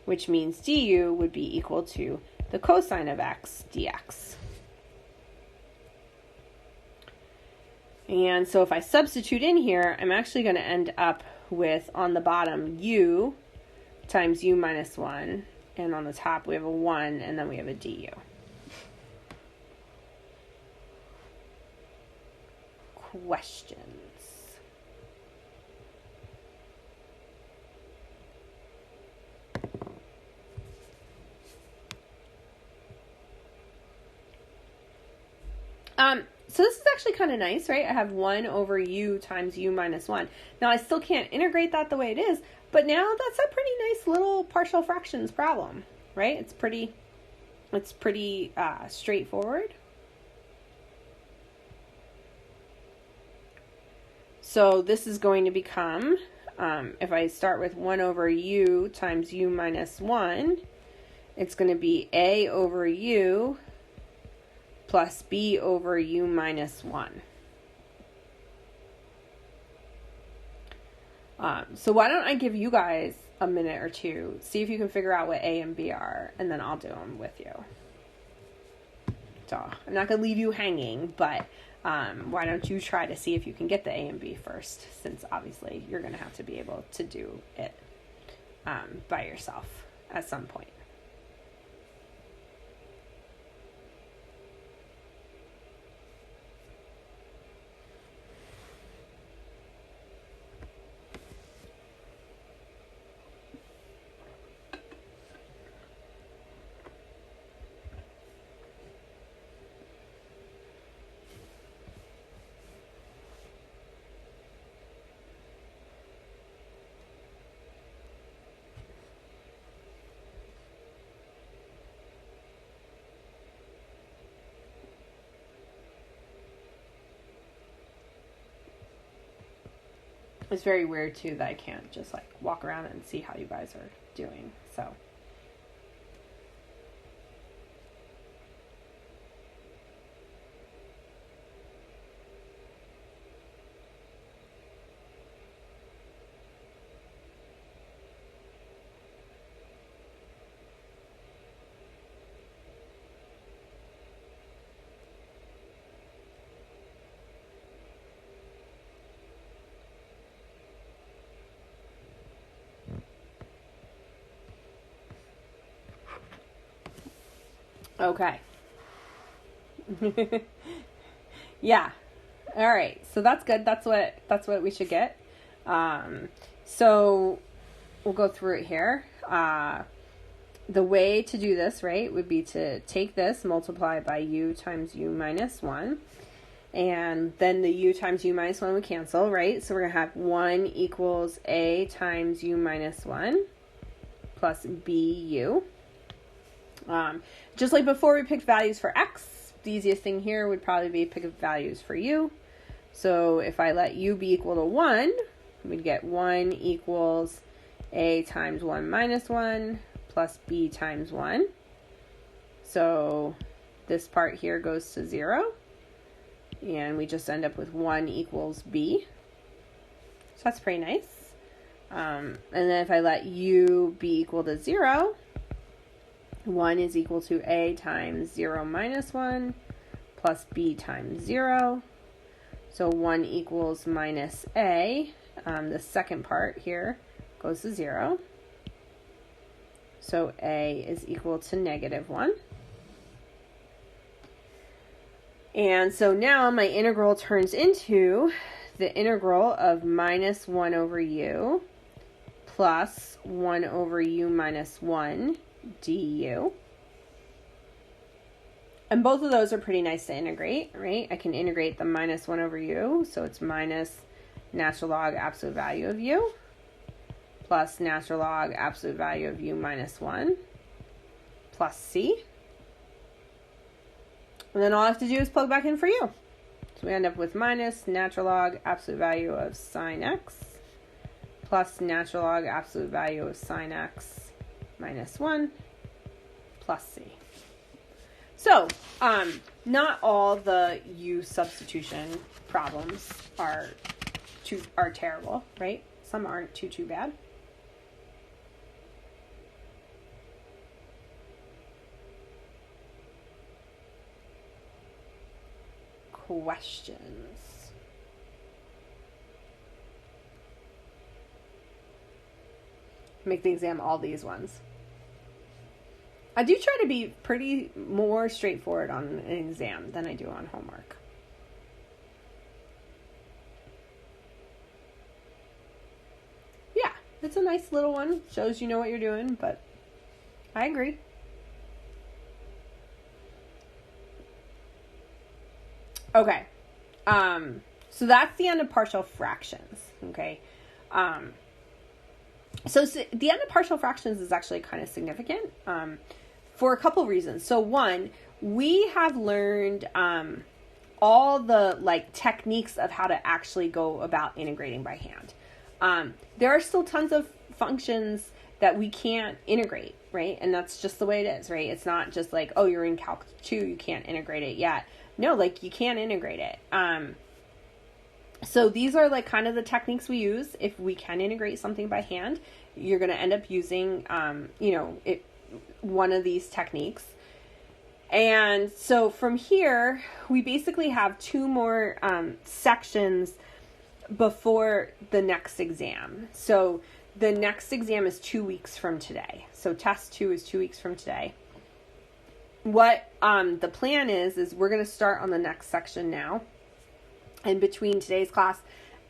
S1: which means du would be equal to the cosine of x dx. And so if I substitute in here, I'm actually going to end up with, on the bottom, U times U minus 1. And on the top, we have a 1, and then we have a du. Questions? So this is actually kind of nice, right? I have 1 over U times U minus 1. Now, I still can't integrate that the way it is, but now that's a pretty nice little partial fractions problem, right? It's pretty straightforward. So this is going to become, if I start with 1 over U times U minus 1, it's going to be A over U plus B over U minus 1. So why don't I give you guys a minute or two, see if you can figure out what A and B are, and then I'll do them with you. So I'm not going to leave you hanging, but why don't you try to see if you can get the A and B first, since obviously you're going to have to be able to do it by yourself at some point. It's very weird, too, that I can't just, like, walk around and see how you guys are doing, so. Okay. Yeah. All right. So that's good. That's what we should get. So we'll go through it here. the way to do this, right, would be to take this, multiply by u times u minus 1. And then the u times u minus 1 would cancel, right? So we're going to have 1 equals a times u minus 1 plus bu. Just like before we picked values for x, the easiest thing here would probably be pick values for u. So if I let u be equal to 1, we'd get 1 equals a times 1 minus 1 plus b times 1. So this part here goes to 0. And we just end up with 1 equals b. So that's pretty nice. And then if I let u be equal to 0, 1 is equal to a times 0 minus 1 plus b times 0. So 1 equals minus a. The second part here goes to 0. So a is equal to negative 1. And so now my integral turns into the integral of minus 1 over u plus 1 over u minus 1 du. And both of those are pretty nice to integrate, right? I can integrate the minus 1 over u, so it's minus natural log absolute value of u plus natural log absolute value of u minus 1 plus c. And then all I have to do is plug back in for u. So we end up with minus natural log absolute value of sine x plus natural log absolute value of sine x minus 1 plus c. So, not all the u substitution problems are terrible, right? Some aren't too bad. Questions? Make the exam all these ones. I do try to be pretty more straightforward on an exam than I do on homework. Yeah, it's a nice little one. Shows you know what you're doing, but I agree. Okay, so that's the end of partial fractions, okay? So the end of partial fractions is actually kind of significant for a couple reasons. So one, we have learned all the techniques of how to actually go about integrating by hand. There are still tons of functions that we can't integrate, right? And that's just the way it is, right? It's not just like, oh, you're in Calc 2, you can't integrate it yet. No, you can't integrate it. So these are kind of the techniques we use. If we can integrate something by hand, you're going to end up using, one of these techniques. And so from here, we basically have 2 more sections before the next exam. So the next exam is 2 weeks from today. So test 2 is 2 weeks from today. What the plan is we're going to start on the next section now. And between today's class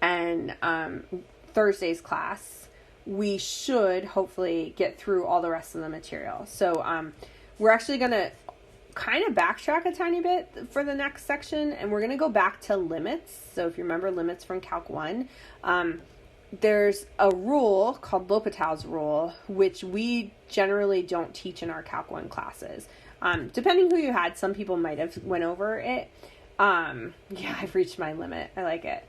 S1: and Thursday's class, we should hopefully get through all the rest of the material. So we're actually going to kind of backtrack a tiny bit for the next section, and we're going to go back to limits. So if you remember limits from Calc 1, there's a rule called L'Hopital's rule, which we generally don't teach in our Calc 1 classes. Depending who you had, some people might have went over it. Yeah, I've reached my limit. I like it.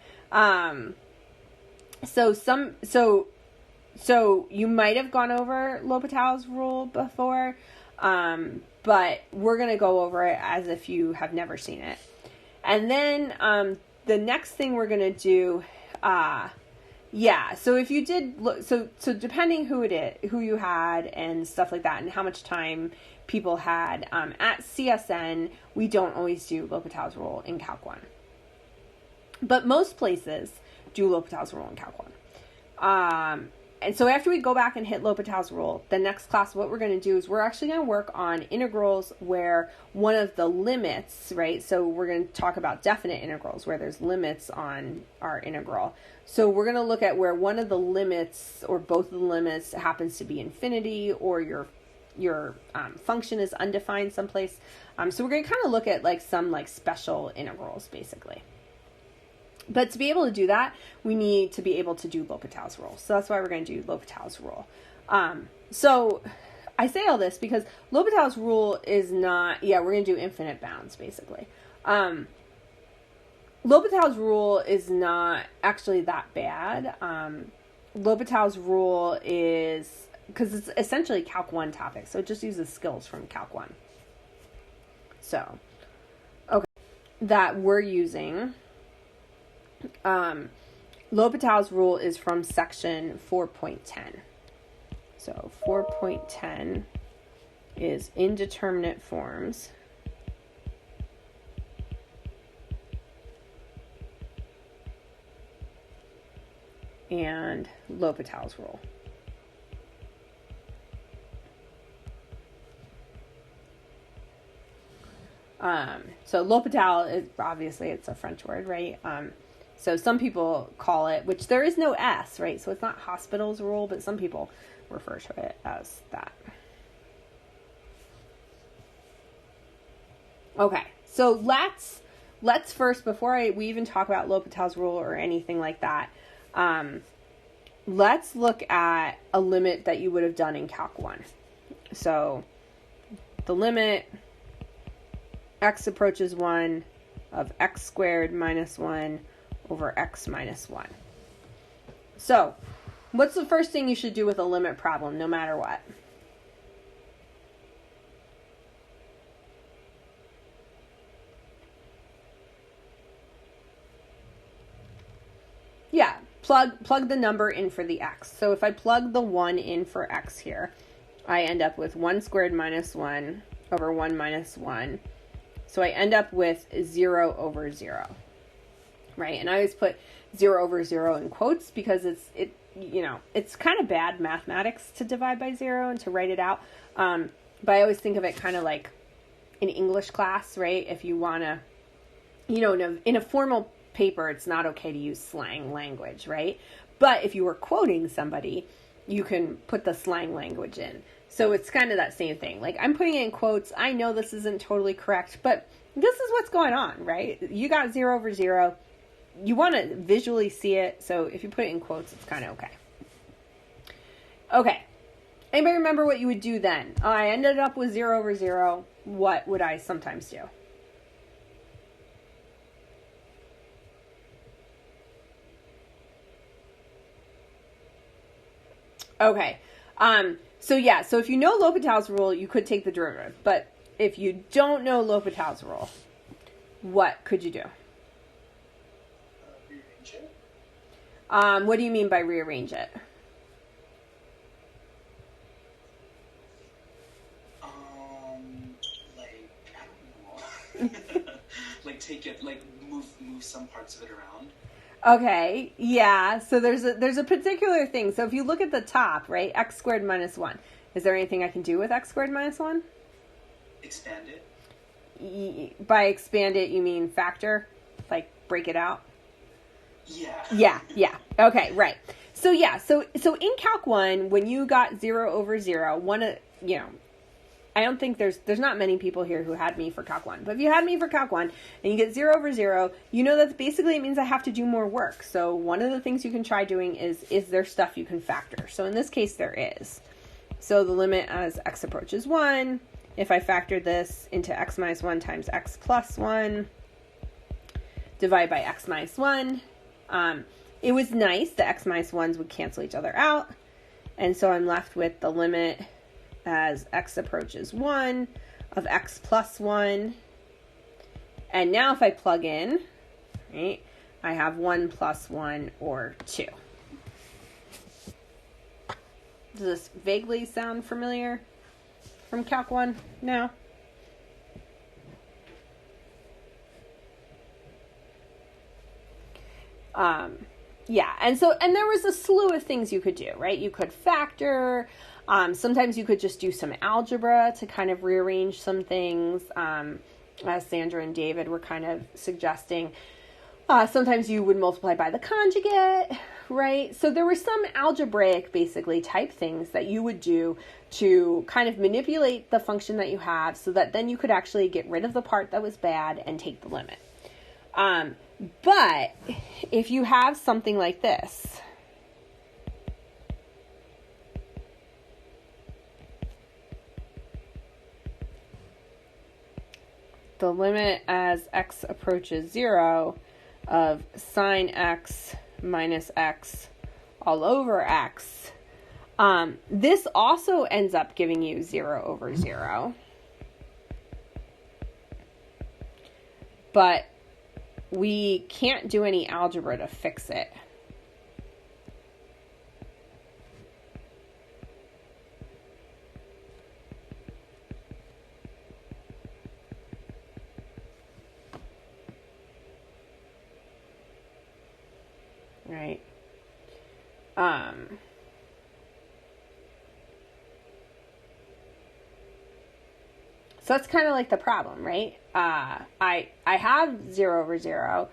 S1: So you might have gone over L'Hopital's rule before, but we're going to go over it as if you have never seen it. And then, the next thing we're going to do, so if you did look, so depending who you had and stuff like that and how much time people had, at CSN, we don't always do L'Hopital's rule in Calc 1. But most places do L'Hopital's rule in Calc 1. And so after we go back and hit L'Hopital's rule, the next class, what we're going to do is we're actually going to work on integrals where one of the limits, right? So we're going to talk about definite integrals where there's limits on our integral. So we're going to look at where one of the limits or both of the limits happens to be infinity, or you're your function is undefined someplace. So we're going to kind of look at like some like special integrals basically. But to be able to do that, we need to be able to do L'Hopital's rule. So that's why we're going to do L'Hopital's rule. So I say all this because L'Hopital's rule is not, we're going to do infinite bounds basically. L'Hopital's rule is not actually that bad. L'Hopital's rule is, because it's essentially Calc 1 topic, so it just uses skills from Calc 1. So, okay, that we're using, L'Hopital's rule is from section 4.10. So 4.10 is Indeterminate Forms. And L'Hopital's rule. So L'Hopital is obviously it's a French word, right? So some people call it, which there is no S, right? So it's not hospital's rule, but some people refer to it as that. Okay, so let's first, before we even talk about L'Hopital's rule or anything like that, let's look at a limit that you would have done in Calc 1. So the limit x approaches 1 of x squared minus 1 over x minus 1. So what's the first thing you should do with a limit problem, no matter what? Yeah, plug the number in for the x. So if I plug the 1 in for x here, I end up with 1 squared minus 1 over 1 minus 1. So I end up with 0 over 0, right? And I always put 0 over 0 in quotes because it's kind of bad mathematics to divide by 0 and to write it out. But I always think of it kind of like in English class, right? If you want to, in a formal paper, it's not okay to use slang language, right? But if you were quoting somebody, you can put the slang language in. So it's kind of that same thing. Like, I'm putting it in quotes. I know this isn't totally correct, but this is what's going on, right? You got 0 over 0. You want to visually see it. So if you put it in quotes, it's kind of okay. Okay. Anybody remember what you would do then? I ended up with 0 over 0. What would I sometimes do? Okay. So if you know L'Hopital's rule, you could take the derivative. But if you don't know L'Hopital's rule, what could you do?
S2: Rearrange it.
S1: What do you mean by rearrange it?
S2: I don't know. Like take it, like move some parts of it around.
S1: Okay, yeah, so there's a particular thing. So if you look at the top, right, x squared minus 1. Is there anything I can do with x squared minus 1?
S2: Expand it.
S1: By expand it, you mean factor? Like break it out?
S2: Yeah.
S1: Yeah. Okay, right. So in Calc 1, when you got 0 over 0, I don't think there's not many people here who had me for Calc 1. But if you had me for Calc 1 and you get 0 over 0, you know that basically it means I have to do more work. So one of the things you can try doing is there stuff you can factor? So in this case, there is. So the limit as x approaches 1, if I factor this into x minus 1 times x plus 1, divide by x minus 1, it was nice the x minus 1s would cancel each other out. And so I'm left with the limit as x approaches 1 of x plus 1. And now if I plug in, right, I have 1 plus 1 or 2. Does this vaguely sound familiar from Calc 1 now? Yeah, and there was a slew of things you could do, right? You could factor. Sometimes you could just do some algebra to kind of rearrange some things, as Sandra and David were kind of suggesting. Sometimes you would multiply by the conjugate. right? So there were some algebraic, basically, type things that you would do to kind of manipulate the function that you have so that then you could actually get rid of the part that was bad and take the limit. But if you have something like this, the limit as x approaches 0 of sine x minus x all over x, this also ends up giving you 0 over 0. But we can't do any algebra to fix it. Right. So that's kind of like the problem, right? I have 0 over 0,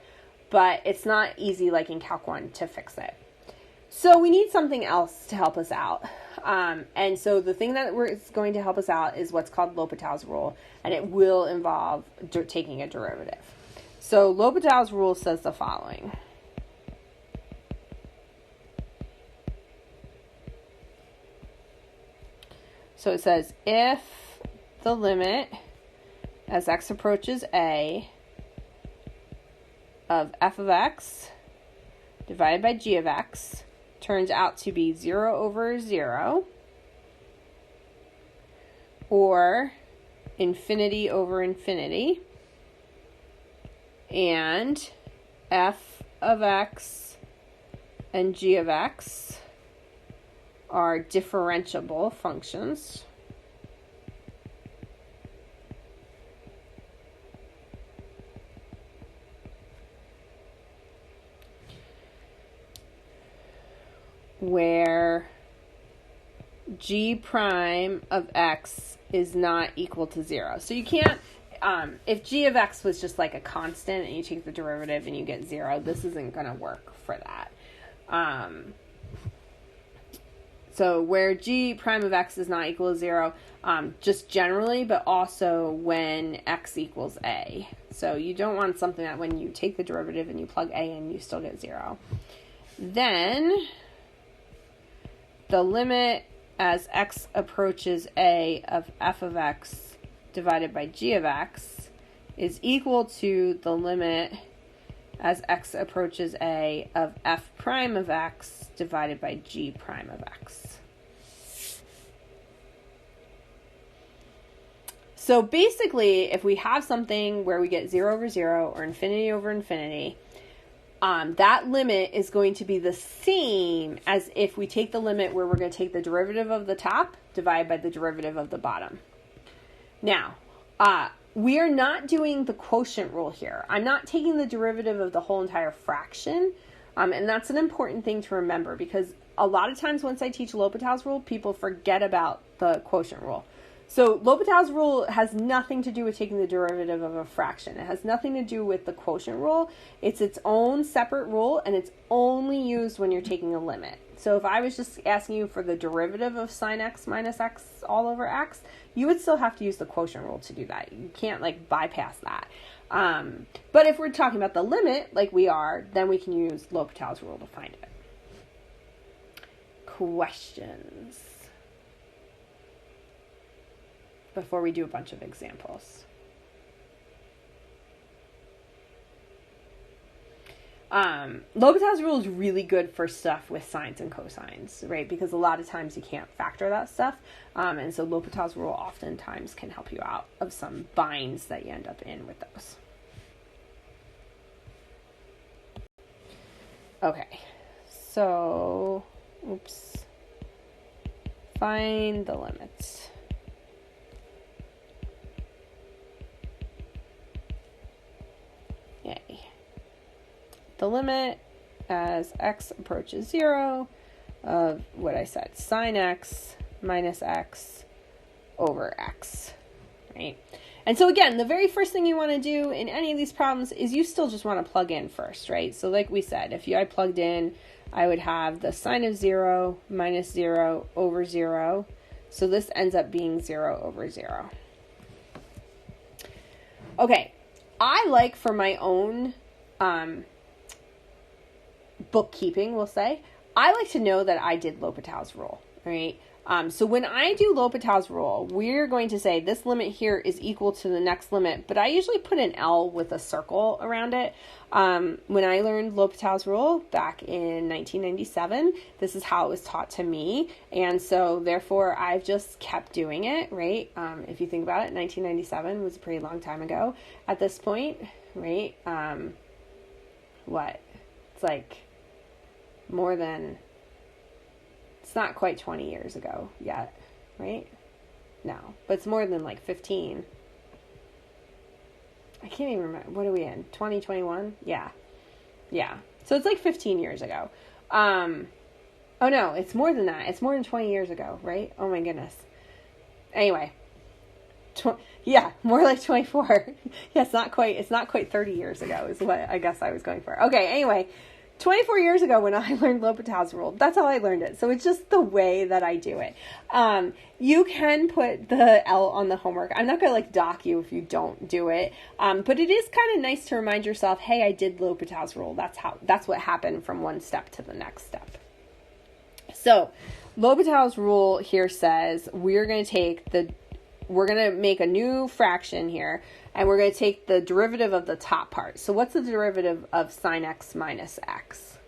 S1: but it's not easy like in Calc 1 to fix it. So we need something else to help us out. And so the thing that is going to help us out is what's called L'Hopital's rule, and it will involve taking a derivative. So L'Hopital's rule says the following. So it says if the limit as x approaches a of f of x divided by g of x turns out to be 0 over 0 or infinity over infinity, and f of x and g of x are differentiable functions, where g prime of x is not equal to 0. So you can't, if g of x was just like a constant and you take the derivative and you get 0, this isn't going to work for that. So where g prime of x is not equal to 0, just generally, but also when x equals a. So you don't want something that when you take the derivative and you plug a in, you still get 0. Then the limit as x approaches a of f of x divided by g of x is equal to the limit as x approaches a of f prime of x divided by g prime of x. So basically, if we have something where we get 0 over 0 or infinity over infinity, that limit is going to be the same as if we take the limit where we're going to take the derivative of the top divided by the derivative of the bottom. Now, we are not doing the quotient rule here. I'm not taking the derivative of the whole entire fraction, and that's an important thing to remember because a lot of times once I teach L'Hopital's rule, people forget about the quotient rule. So L'Hopital's rule has nothing to do with taking the derivative of a fraction. It has nothing to do with the quotient rule. It's its own separate rule, and it's only used when you're taking a limit. So if I was just asking you for the derivative of sine x minus x all over x, you would still have to use the quotient rule to do that. You can't like bypass that. But if we're talking about the limit, like we are, then we can use L'Hopital's rule to find it. Questions before we do a bunch of examples? L'Hopital's rule is really good for stuff with sines and cosines, right? Because a lot of times you can't factor that stuff. And so L'Hopital's rule oftentimes can help you out of some binds that you end up in with those. Okay, so, find the limits. Yay. The limit as x approaches 0 of what I said, sine x minus x over x, right? right? And so again, the very first thing you want to do in any of these problems is you still just want to plug in first, right? So like we said, if I plugged in, I would have the sine of 0 minus 0 over 0. So this ends up being 0 over 0. Okay, I like for my own bookkeeping, we'll say, I like to know that I did L'Hopital's rule, right? So when I do L'Hopital's rule, we're going to say this limit here is equal to the next limit, but I usually put an L with a circle around it. When I learned L'Hopital's rule back in 1997, this is how it was taught to me, and so therefore I've just kept doing it, right? If you think about it, 1997 was a pretty long time ago at this point, right? It's like more than... It's not quite 20 years ago yet, right? No, but it's more than like 15. I can't even remember. What are we in? 2021? Yeah. So it's like 15 years ago. Oh no, it's more than that. It's more than 20 years ago, right? Oh my goodness. Anyway. More like 24. Yeah, it's not quite 30 years ago is what I guess I was going for. Okay, anyway. 24 years ago when I learned L'Hopital's rule, that's how I learned it. So it's just the way that I do it. You can put the L on the homework. I'm not going to like dock you if you don't do it. But it is kind of nice to remind yourself, hey, I did L'Hopital's rule. That's what happened from one step to the next step. So L'Hopital's rule here says we're going to make a new fraction here. And we're going to take the derivative of the top part. So what's the derivative of sine x minus x?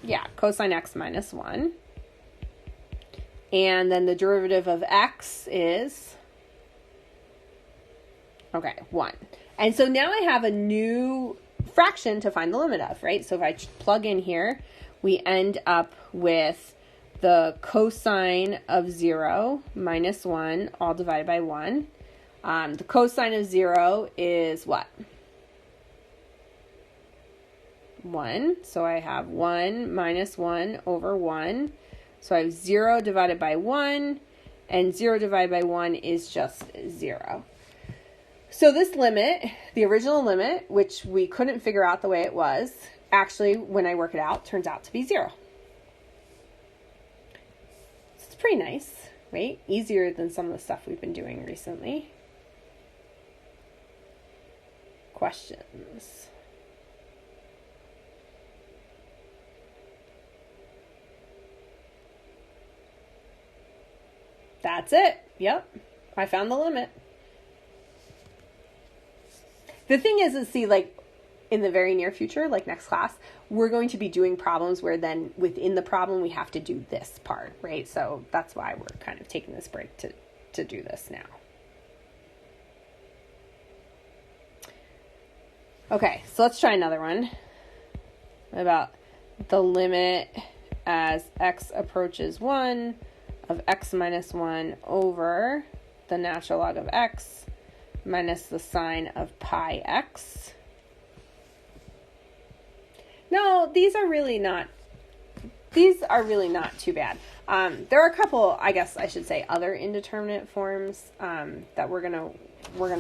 S1: Yeah, cosine x minus 1. And then the derivative of x is, 1. And so now I have a new fraction to find the limit of, right? So if I plug in here, we end up with the cosine of 0 minus 1 all divided by 1. The cosine of 0 is what? 1. So I have 1 minus 1 over 1. So I have 0 divided by 1, and 0 divided by 1 is just 0. So this limit, the original limit, which we couldn't figure out the way it was, actually, when I work it out, turns out to be 0. Pretty nice, right? Easier than some of the stuff we've been doing recently. Questions? That's it. Yep. I found the limit. The thing is see, like, in the very near future, like next class, we're going to be doing problems where then within the problem we have to do this part, right? So that's why we're kind of taking this break to do this now. Okay, so let's try another one about the limit as x approaches 1 of x minus 1 over the natural log of x minus the sine of pi x. No, these are really not too bad. There are a couple, I guess I should say, other indeterminate forms that we're gonna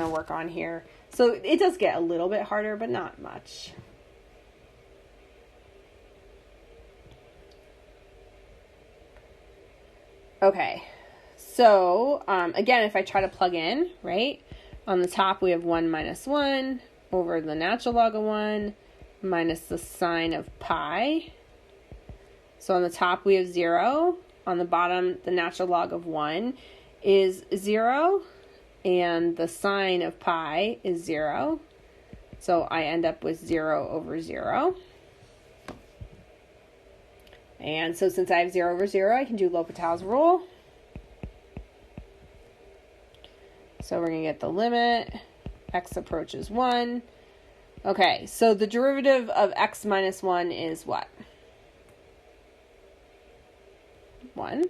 S1: work on here. So it does get a little bit harder, but not much. Okay, so again, if I try to plug in, right, on the top we have 1 minus 1 over the natural log of 1 minus the sine of pi. So on the top we have 0. On the bottom, the natural log of 1 is 0. And the sine of pi is 0. So I end up with 0 over 0. And so since I have 0 over 0, I can do L'Hopital's rule. So we're going to get the limit. X approaches 1. Okay, so the derivative of x minus 1 is what? 1.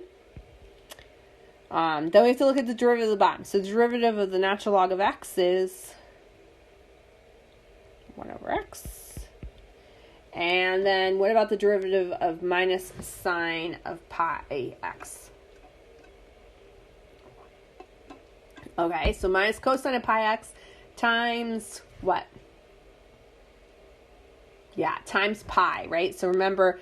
S1: Then we have to look at the derivative of the bottom. So the derivative of the natural log of x is 1 over x. And then what about the derivative of minus sine of pi x? Okay, so minus cosine of pi x times what? Yeah, times pi, right? So remember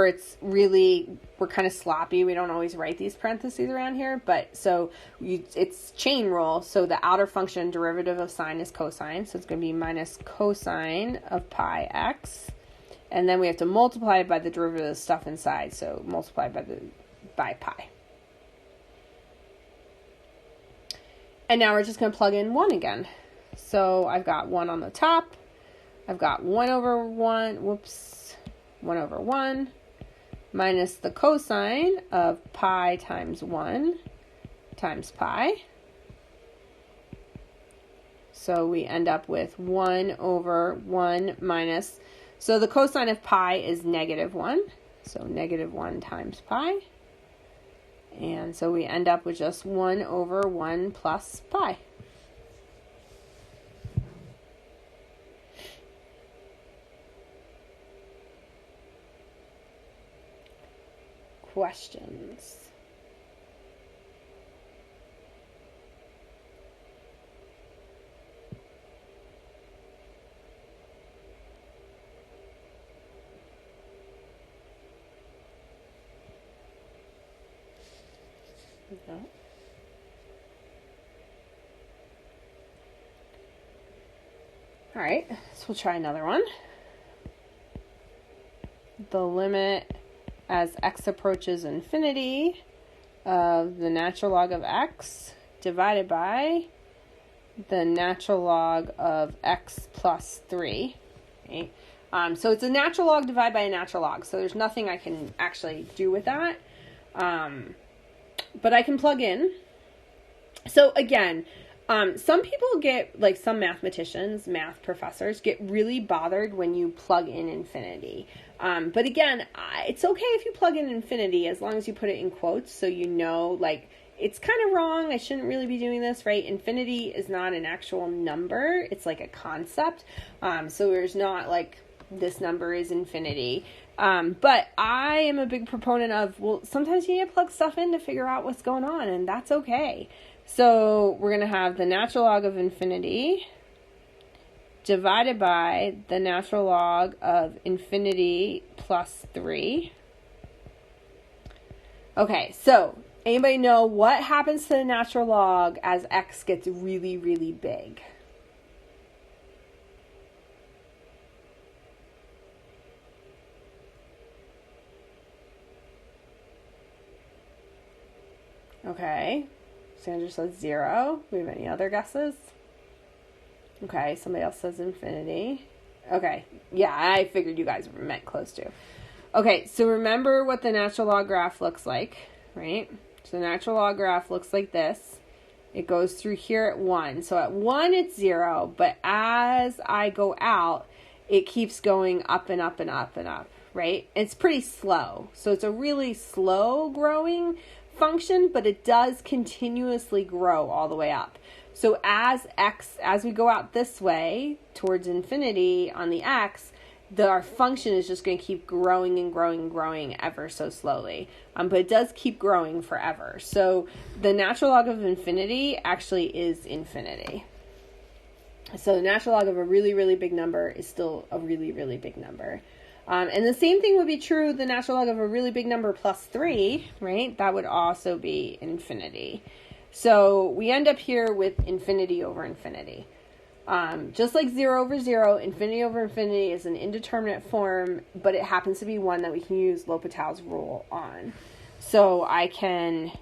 S1: it's really, we're kind of sloppy. We don't always write these parentheses around here, but so it's chain rule. So the outer function derivative of sine is cosine. So it's going to be minus cosine of pi x. And then we have to multiply it by the derivative of stuff inside. So multiply by pi. And now we're just going to plug in 1 again. So I've got 1 on the top. I've got 1 over 1 minus the cosine of pi times 1 times pi. So we end up with 1 over 1 minus, so the cosine of pi is -1. So -1 times pi. And so we end up with just 1 over 1 plus pi. Questions? No. All right, so we'll try another one. The limit as x approaches infinity of the natural log of x divided by the natural log of x plus 3. Okay? So it's a natural log divided by a natural log. So there's nothing I can actually do with that. But I can plug in. So again, some people get, like some mathematicians, math professors, get really bothered when you plug in infinity. But again, it's okay if you plug in infinity as long as you put it in quotes so you know, like, it's kind of wrong. I shouldn't really be doing this, right? Infinity is not an actual number. It's like a concept. So there's not like this number is infinity. But I am a big proponent of, well, sometimes you need to plug stuff in to figure out what's going on, and that's okay. So we're going to have the natural log of infinity divided by the natural log of infinity plus 3. Okay, so anybody know what happens to the natural log as x gets really, really big? Okay, Sandra says 0. Do we have any other guesses? Okay, somebody else says infinity. Okay, yeah, I figured you guys were meant close to. Okay, so remember what the natural log graph looks like, right? So the natural log graph looks like this. It goes through here at 1. So at 1, it's 0, but as I go out, it keeps going up and up and up and up, right? It's pretty slow. So it's a really slow growing function, but it does continuously grow all the way up. So as we go out this way towards infinity on the x, our function is just going to keep growing and growing and growing ever so slowly. But it does keep growing forever. So the natural log of infinity actually is infinity. So the natural log of a really, really big number is still a really, really big number. And the same thing would be true, the natural log of a really big number plus 3, right? That would also be infinity. So we end up here with infinity over infinity. Just like 0 over 0, infinity over infinity is an indeterminate form, but it happens to be one that we can use L'Hopital's rule on. So I can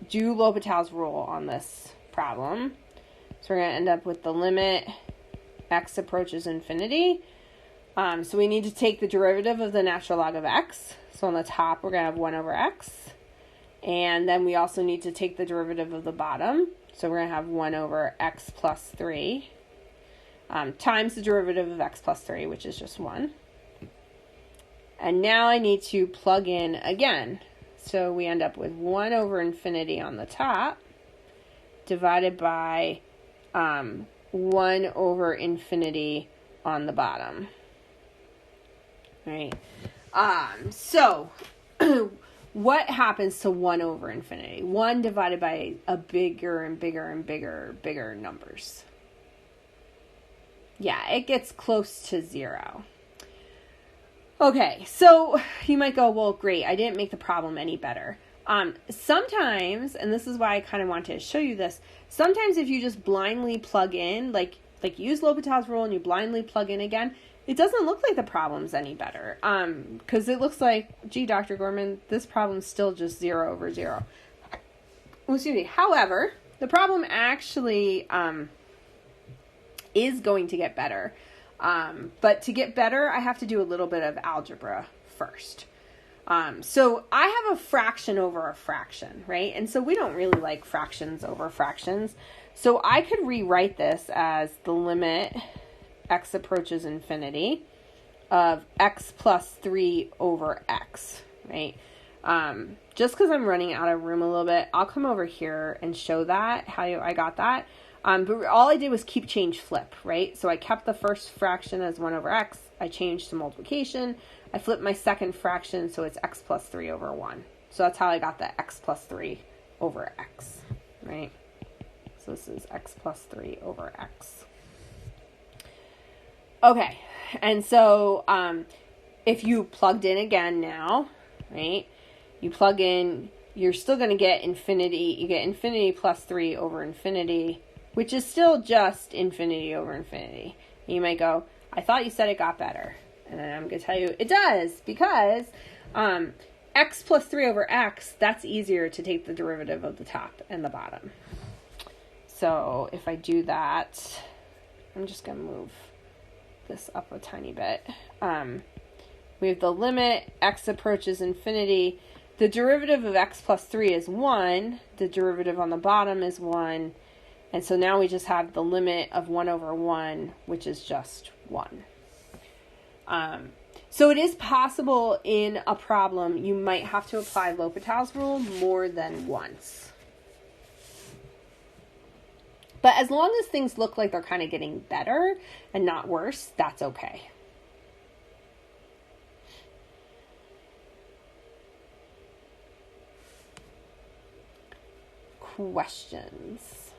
S1: do L'Hopital's rule on this problem. So we're going to end up with the limit x approaches infinity. So we need to take the derivative of the natural log of x. So on the top, we're going to have 1 over x. And then we also need to take the derivative of the bottom. So we're going to have 1 over x plus 3 times the derivative of x plus 3, which is just 1. And now I need to plug in again. So we end up with 1 over infinity on the top divided by 1 over infinity on the bottom. Right. So what happens to 1 over infinity? 1 divided by a bigger and bigger and bigger numbers. Yeah, it gets close to 0. Okay, so you might go, well, great, I didn't make the problem any better. Sometimes, and this is why I kind of wanted to show you this, sometimes if you just blindly plug in, like use L'Hopital's rule and you blindly plug in again, it doesn't look like the problem's any better. Because it looks like, gee, Dr. Gorman, this problem's still just 0 over 0. Excuse me. However, the problem actually is going to get better. But to get better, I have to do a little bit of algebra first. So I have a fraction over a fraction, right? And so we don't really like fractions over fractions. So I could rewrite this as the limit x approaches infinity of x plus 3 over x, right? Just because I'm running out of room a little bit, I'll come over here and show that, how I got that. But all I did was keep, change, flip, right? So I kept the first fraction as 1 over x. I changed to multiplication. I flipped my second fraction, so it's x plus 3 over 1. So that's how I got the x plus 3 over x, right? So this is x plus 3 over x. Okay, and so if you plugged in again now, right, you plug in, you're still going to get infinity. You get infinity plus 3 over infinity, which is still just infinity over infinity. You might go, I thought you said it got better. And then I'm going to tell you it does, because x plus 3 over x, that's easier to take the derivative of the top and the bottom. So if I do that, I'm just going to move this up a tiny bit. We have the limit, x approaches infinity. The derivative of x plus 3 is 1. The derivative on the bottom is 1. And so now we just have the limit of 1 over 1, which is just 1. So it is possible in a problem you might have to apply L'Hopital's rule more than once. But as long as things look like they're kind of getting better and not worse, that's okay. Questions?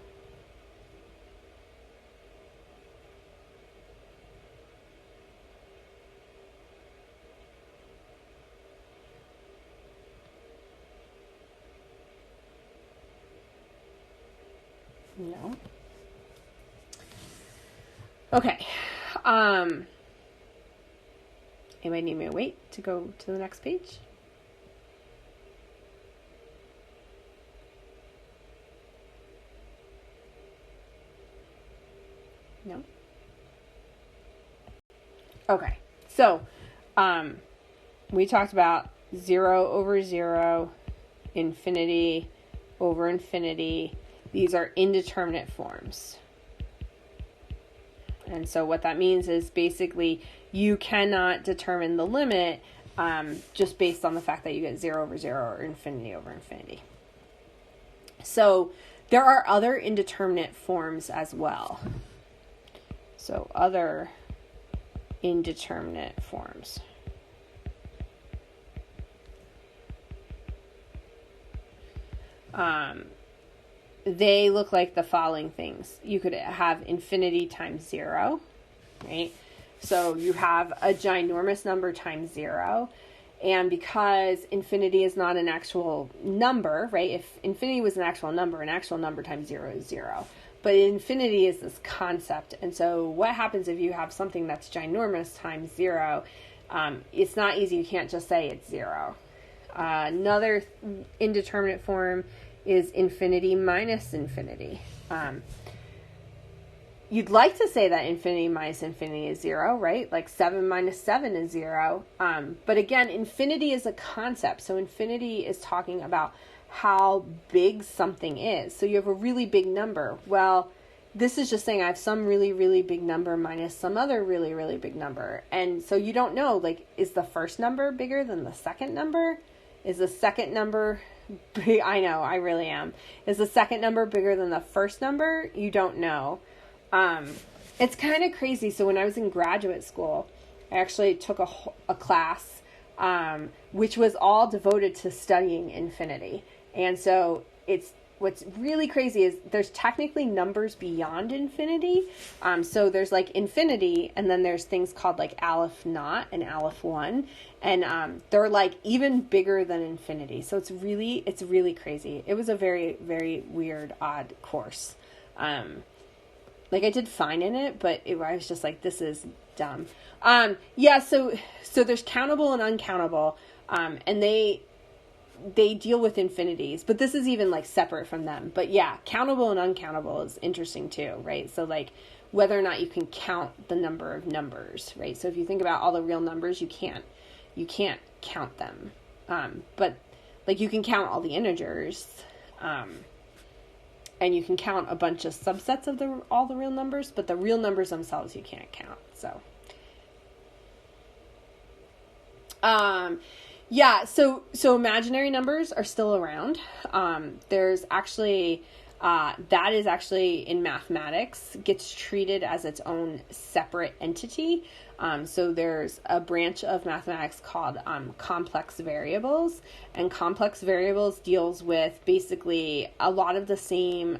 S1: No. Okay. Anybody need me to wait to go to the next page? No. Okay. So, we talked about 0 over 0, infinity over infinity. These are indeterminate forms. And so what that means is basically you cannot determine the limit just based on the fact that you get 0 over 0 or infinity over infinity. So there are other indeterminate forms as well. So other indeterminate forms. They look like the following things. You could have infinity times 0, right? So you have a ginormous number times 0. And because infinity is not an actual number, right? If infinity was an actual number times 0 is 0. But infinity is this concept. And so what happens if you have something that's ginormous times 0? It's not easy. You can't just say it's 0. Another indeterminate form is infinity minus infinity. You'd like to say that infinity minus infinity is 0, right? Like 7 minus 7 is 0. But again, infinity is a concept. So infinity is talking about how big something is. So you have a really big number. Well, this is just saying I have some really, really big number minus some other really, really big number. And so you don't know, like, is the first number bigger than the second number? Is the second number big? I know, I really am. Is the second number bigger than the first number? You don't know. It's kind of crazy. So when I was in graduate school, I actually took a class which was all devoted to studying infinity. And so what's really crazy is there's technically numbers beyond infinity. So there's like infinity, and then there's things called like Aleph Naught and Aleph One, and they're like even bigger than infinity. So it's really crazy. It was a very, very weird, odd course. Like I did fine in it, but I was just like, this is dumb. Yeah. So there's countable and uncountable, and they deal with infinities, but this is even like separate from them. But yeah, countable and uncountable is interesting too, right? So like whether or not you can count the number of numbers, right? So if you think about all the real numbers, you can't count them. But like you can count all the integers, and you can count a bunch of subsets of all the real numbers, but the real numbers themselves you can't count. So yeah, so imaginary numbers are still around. There's actually, that is actually in mathematics, gets treated as its own separate entity. So there's a branch of mathematics called complex variables, and complex variables deals with basically a lot of the same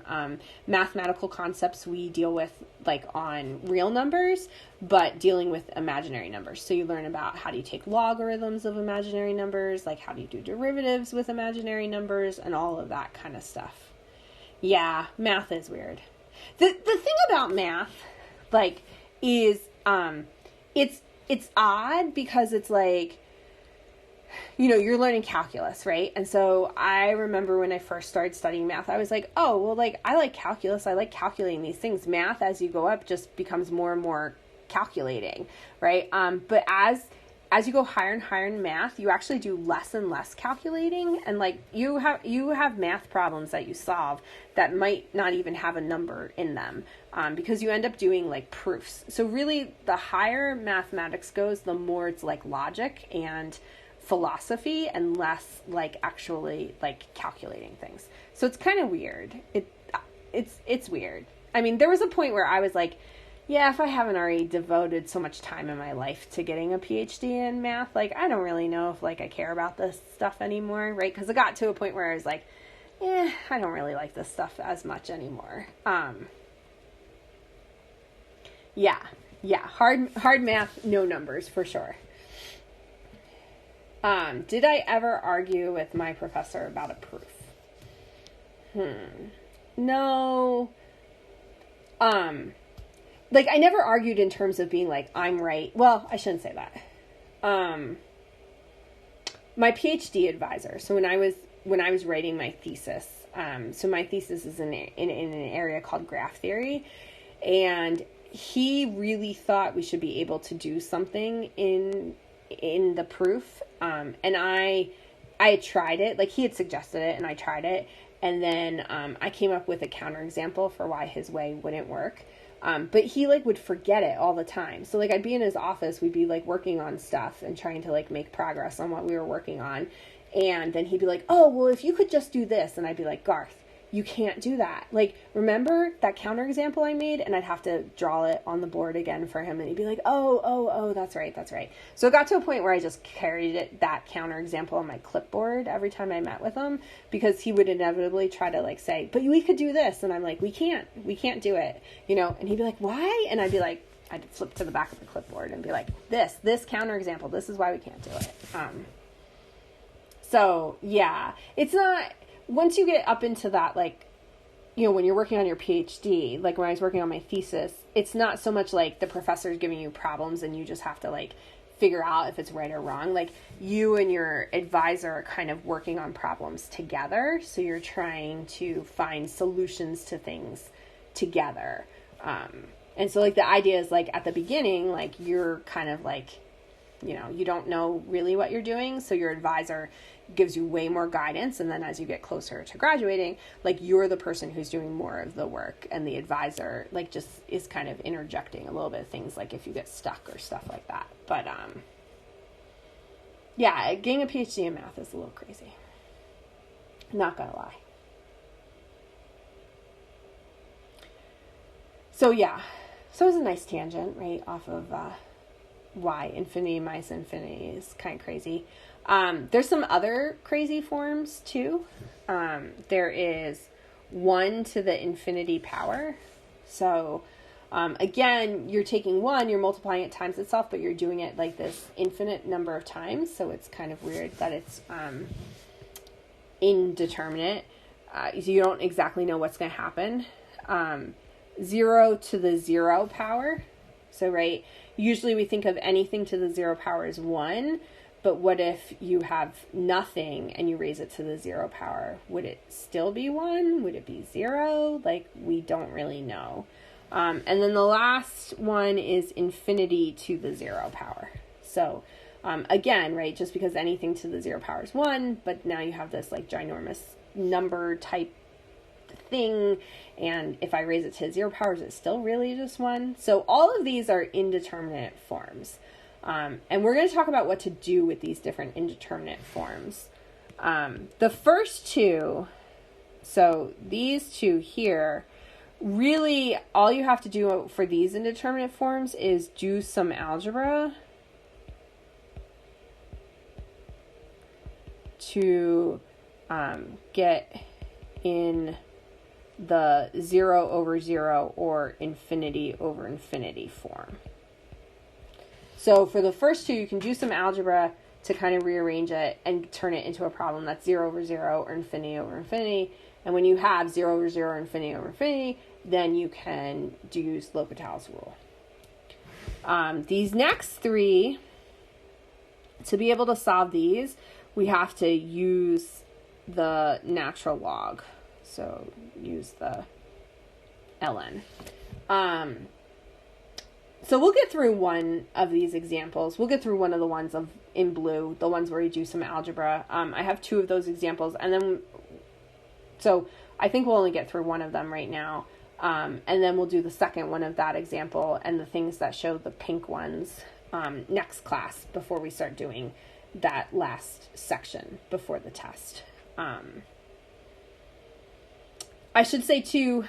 S1: mathematical concepts we deal with like on real numbers, but dealing with imaginary numbers. So you learn about how do you take logarithms of imaginary numbers, like how do you do derivatives with imaginary numbers, and all of that kind of stuff. Yeah, math is weird. The thing about math, like, is it's odd because it's like, you know, you're learning calculus, right? And so I remember when I first started studying math, I was like, oh, well, like, I like calculus. I like calculating these things. Math, as you go up, just becomes more and more calculating, right? But as you go higher and higher in math, you actually do less and less calculating. And like you have math problems that you solve that might not even have a number in them, because you end up doing like proofs. So really the higher mathematics goes, the more it's like logic and philosophy and less like actually like calculating things. So it's kind of weird. It's weird. I mean, there was a point where I was like, yeah, if I haven't already devoted so much time in my life to getting a PhD in math, like, I don't really know if, like, I care about this stuff anymore, right? Because it got to a point where I was like, I don't really like this stuff as much anymore. Yeah, hard math, no numbers, for sure. Did I ever argue with my professor about a proof? No. Like, I never argued in terms of being like, I'm right. Well, I shouldn't say that. My PhD advisor, so when I was writing my thesis, so my thesis is in an area called graph theory, and he really thought we should be able to do something in the proof. And I tried it, like he had suggested it, and I tried it, and then I came up with a counterexample for why his way wouldn't work. But he like would forget it all the time. So like I'd be in his office, we'd be like working on stuff and trying to like make progress on what we were working on. And then he'd be like, oh, well, if you could just do this. And I'd be like, Garth, you can't do that. Like, remember that counterexample I made? And I'd have to draw it on the board again for him. And he'd be like, oh, that's right. So it got to a point where I just carried that counterexample on my clipboard every time I met with him, because he would inevitably try to like say, but we could do this. And I'm like, we can't do it, you know? And he'd be like, why? And I'd be like, I'd flip to the back of the clipboard and be like, this counterexample, this is why we can't do it. So yeah, it's not, once you get up into that, like, you know, when you're working on your PhD, like when I was working on my thesis, it's not so much like the professor's giving you problems and you just have to like figure out if it's right or wrong. Like you and your advisor are kind of working on problems together. So you're trying to find solutions to things together. And so like the idea is like at the beginning, like you're kind of like, you know, you don't know really what you're doing. So your advisor gives you way more guidance. And then as you get closer to graduating, like you're the person who's doing more of the work, and the advisor like just is kind of interjecting a little bit of things, like if you get stuck or stuff like that. But, yeah, getting a PhD in math is a little crazy. Not gonna lie. So yeah, so it was a nice tangent, right, off of, y. Infinity minus infinity is kind of crazy. There's some other crazy forms too. There is 1 to the infinity power. So, again, you're taking 1, you're multiplying it times itself, but you're doing it like this infinite number of times. So it's kind of weird that it's indeterminate. So you don't exactly know what's going to happen. 0 to the 0 power. So, right, usually we think of anything to the 0 power as 1, but what if you have nothing and you raise it to the 0 power? Would it still be 1? Would it be 0? Like, we don't really know. And then the last one is infinity to the 0 power. So, again, right, just because anything to the 0 power is 1, but now you have this like ginormous number type thing, and if I raise it to 0 power, is it still really just 1? So all of these are indeterminate forms. And we're going to talk about what to do with these different indeterminate forms. The first two, so these two here, really all you have to do for these indeterminate forms is do some algebra to get in the 0 over 0 or infinity over infinity form. So for the first two, you can do some algebra to kind of rearrange it and turn it into a problem that's 0 over 0 or infinity over infinity. And when you have 0 over 0 or infinity over infinity, then you can use L'Hopital's rule. These next three, to be able to solve these, we have to use the natural log. So use the ln. So we'll get through one of these examples. We'll get through one of the ones in blue, the ones where you do some algebra. I have 2 of those examples, and then, so I think we'll only get through one of them right now. And then we'll do the second one of that example and the things that show the pink ones next class before we start doing that last section before the test. I should say too,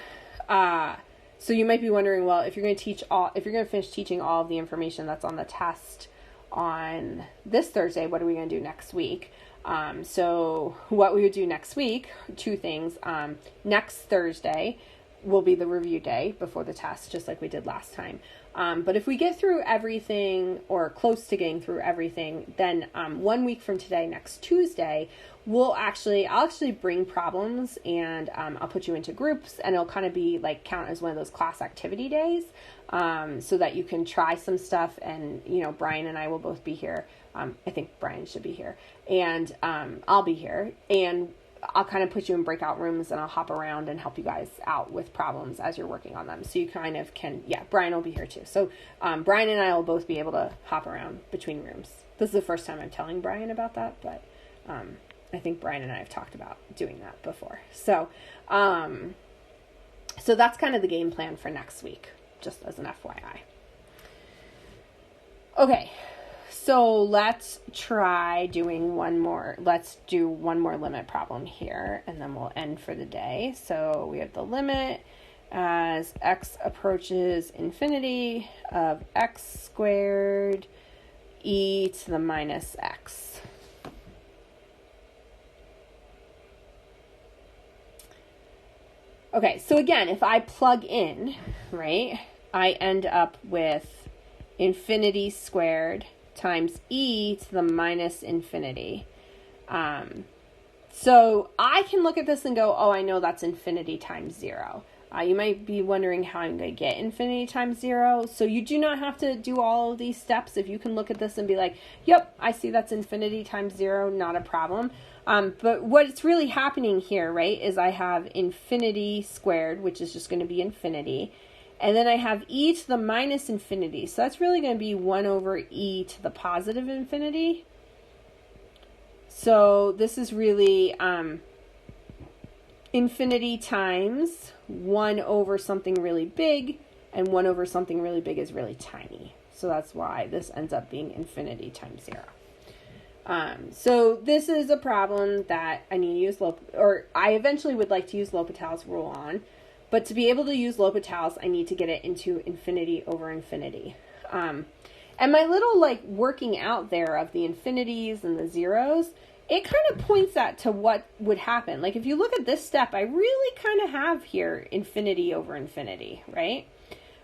S1: so you might be wondering, well, if you're going to finish teaching all of the information that's on the test on this Thursday, what are we going to do next week? So what we would do next week, 2 things. Next Thursday will be the review day before the test, just like we did last time. But if we get through everything or close to getting through everything, then 1 week from today, next Tuesday, I'll actually bring problems, and I'll put you into groups, and it'll kind of be like count as one of those class activity days, so that you can try some stuff. And Brian and I will both be here. I think Brian should be here, and I'll be here, and I'll kind of put you in breakout rooms, and I'll hop around and help you guys out with problems as you're working on them. So you kind of can, Brian will be here too. So Brian and I will both be able to hop around between rooms. This is the first time I'm telling Brian about that, but I think Brian and I have talked about doing that before. So so that's kind of the game plan for next week, just as an FYI. Okay. So let's try doing one more. Let's do one more limit problem here, and then we'll end for the day. So we have the limit as x approaches infinity of x squared e to the minus x. Okay, so again, if I plug in, right, I end up with infinity squared times e to the minus infinity. So I can look at this and go, oh, I know that's infinity times 0. You might be wondering how I'm going to get infinity times 0. So you do not have to do all of these steps. If you can look at this and be like, yep, I see that's infinity times 0, not a problem. But what's really happening here, right, is I have infinity squared, which is just going to be infinity. And then I have e to the minus infinity. So that's really going to be 1 over e to the positive infinity. So this is really infinity times 1 over something really big, and 1 over something really big is really tiny. So that's why this ends up being infinity times 0. So this is a problem that I need to use, I eventually would like to use L'Hopital's rule on. But to be able to use L'Hopital's, I need to get it into infinity over infinity. And my little like working out there of the infinities and the zeros, it kind of points that to what would happen. Like if you look at this step, I really kind of have here infinity over infinity, right?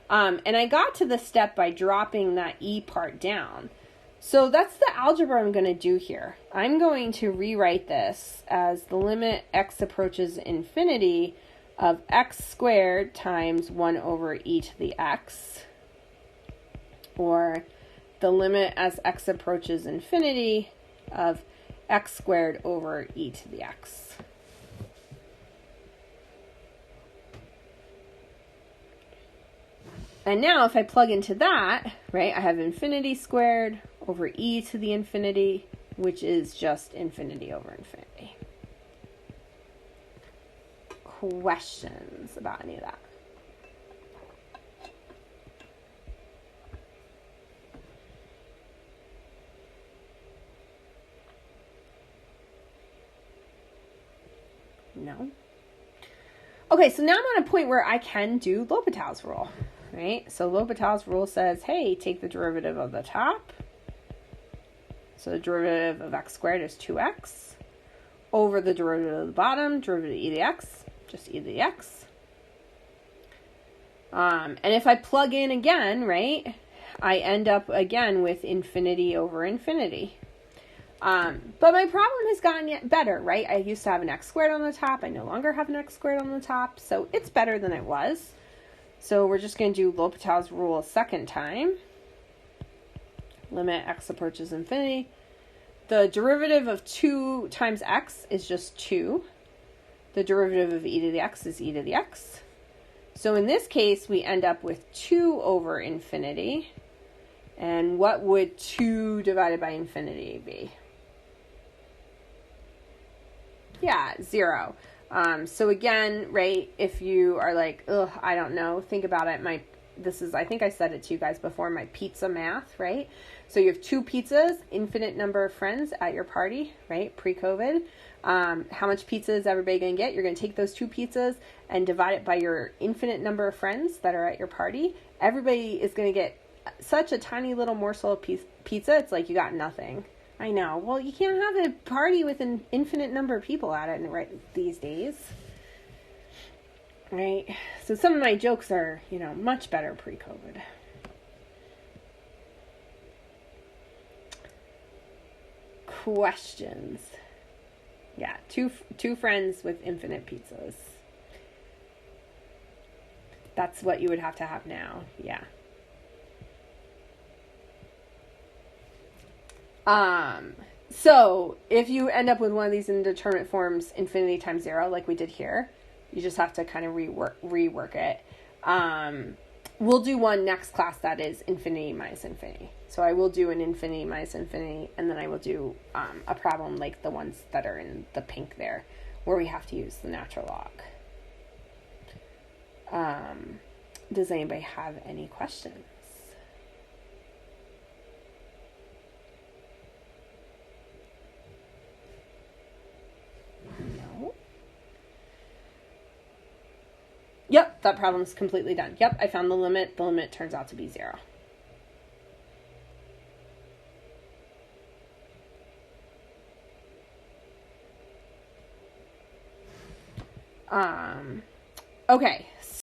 S1: And I got to this step by dropping that E part down. So that's the algebra I'm going to do here. I'm going to rewrite this as the limit x approaches infinity of x squared times 1 over e to the x, or the limit as x approaches infinity of x squared over e to the x. And now if I plug into that, right, I have infinity squared over e to the infinity, which is just infinity over infinity. Questions about any of that? No? Okay, so now I'm at a point where I can do L'Hopital's rule, right? So L'Hopital's rule says, hey, take the derivative of the top. So the derivative of x squared is 2x over the derivative of the bottom, derivative of e to the x, just e to the x. And if I plug in again, right, I end up again with infinity over infinity. But my problem has gotten yet better, right? I used to have an x squared on the top. I no longer have an x squared on the top. So it's better than it was. So we're just going to do L'Hopital's rule a second time. Limit x approaches infinity. The derivative of 2 times x is just 2. The derivative of e to the x is e to the x. So in this case, we end up with 2 over infinity. And what would 2 divided by infinity be? Yeah, 0. So again, right, if you are like, ugh, I don't know, think about it. I think I said it to you guys before, my pizza math, right? So you have 2 pizzas, infinite number of friends at your party, right, pre-COVID. How much pizza is everybody going to get? You're going to take those 2 pizzas and divide it by your infinite number of friends that are at your party. Everybody is going to get such a tiny little morsel of pizza, it's like you got nothing. I know. Well, you can't have a party with an infinite number of people at it right these days. Right? So some of my jokes are, much better pre-COVID. Questions? Yeah, two friends with infinite pizzas. That's what you would have to have now. Yeah. So if you end up with one of these indeterminate forms, infinity times 0, like we did here, you just have to kind of rework it. We'll do one next class that is infinity minus infinity. So I will do an infinity minus infinity, and then I will do a problem like the ones that are in the pink there, where we have to use the natural log. Does anybody have any questions? No. Yep, that problem's completely done. Yep, I found the limit. The limit turns out to be 0. Okay,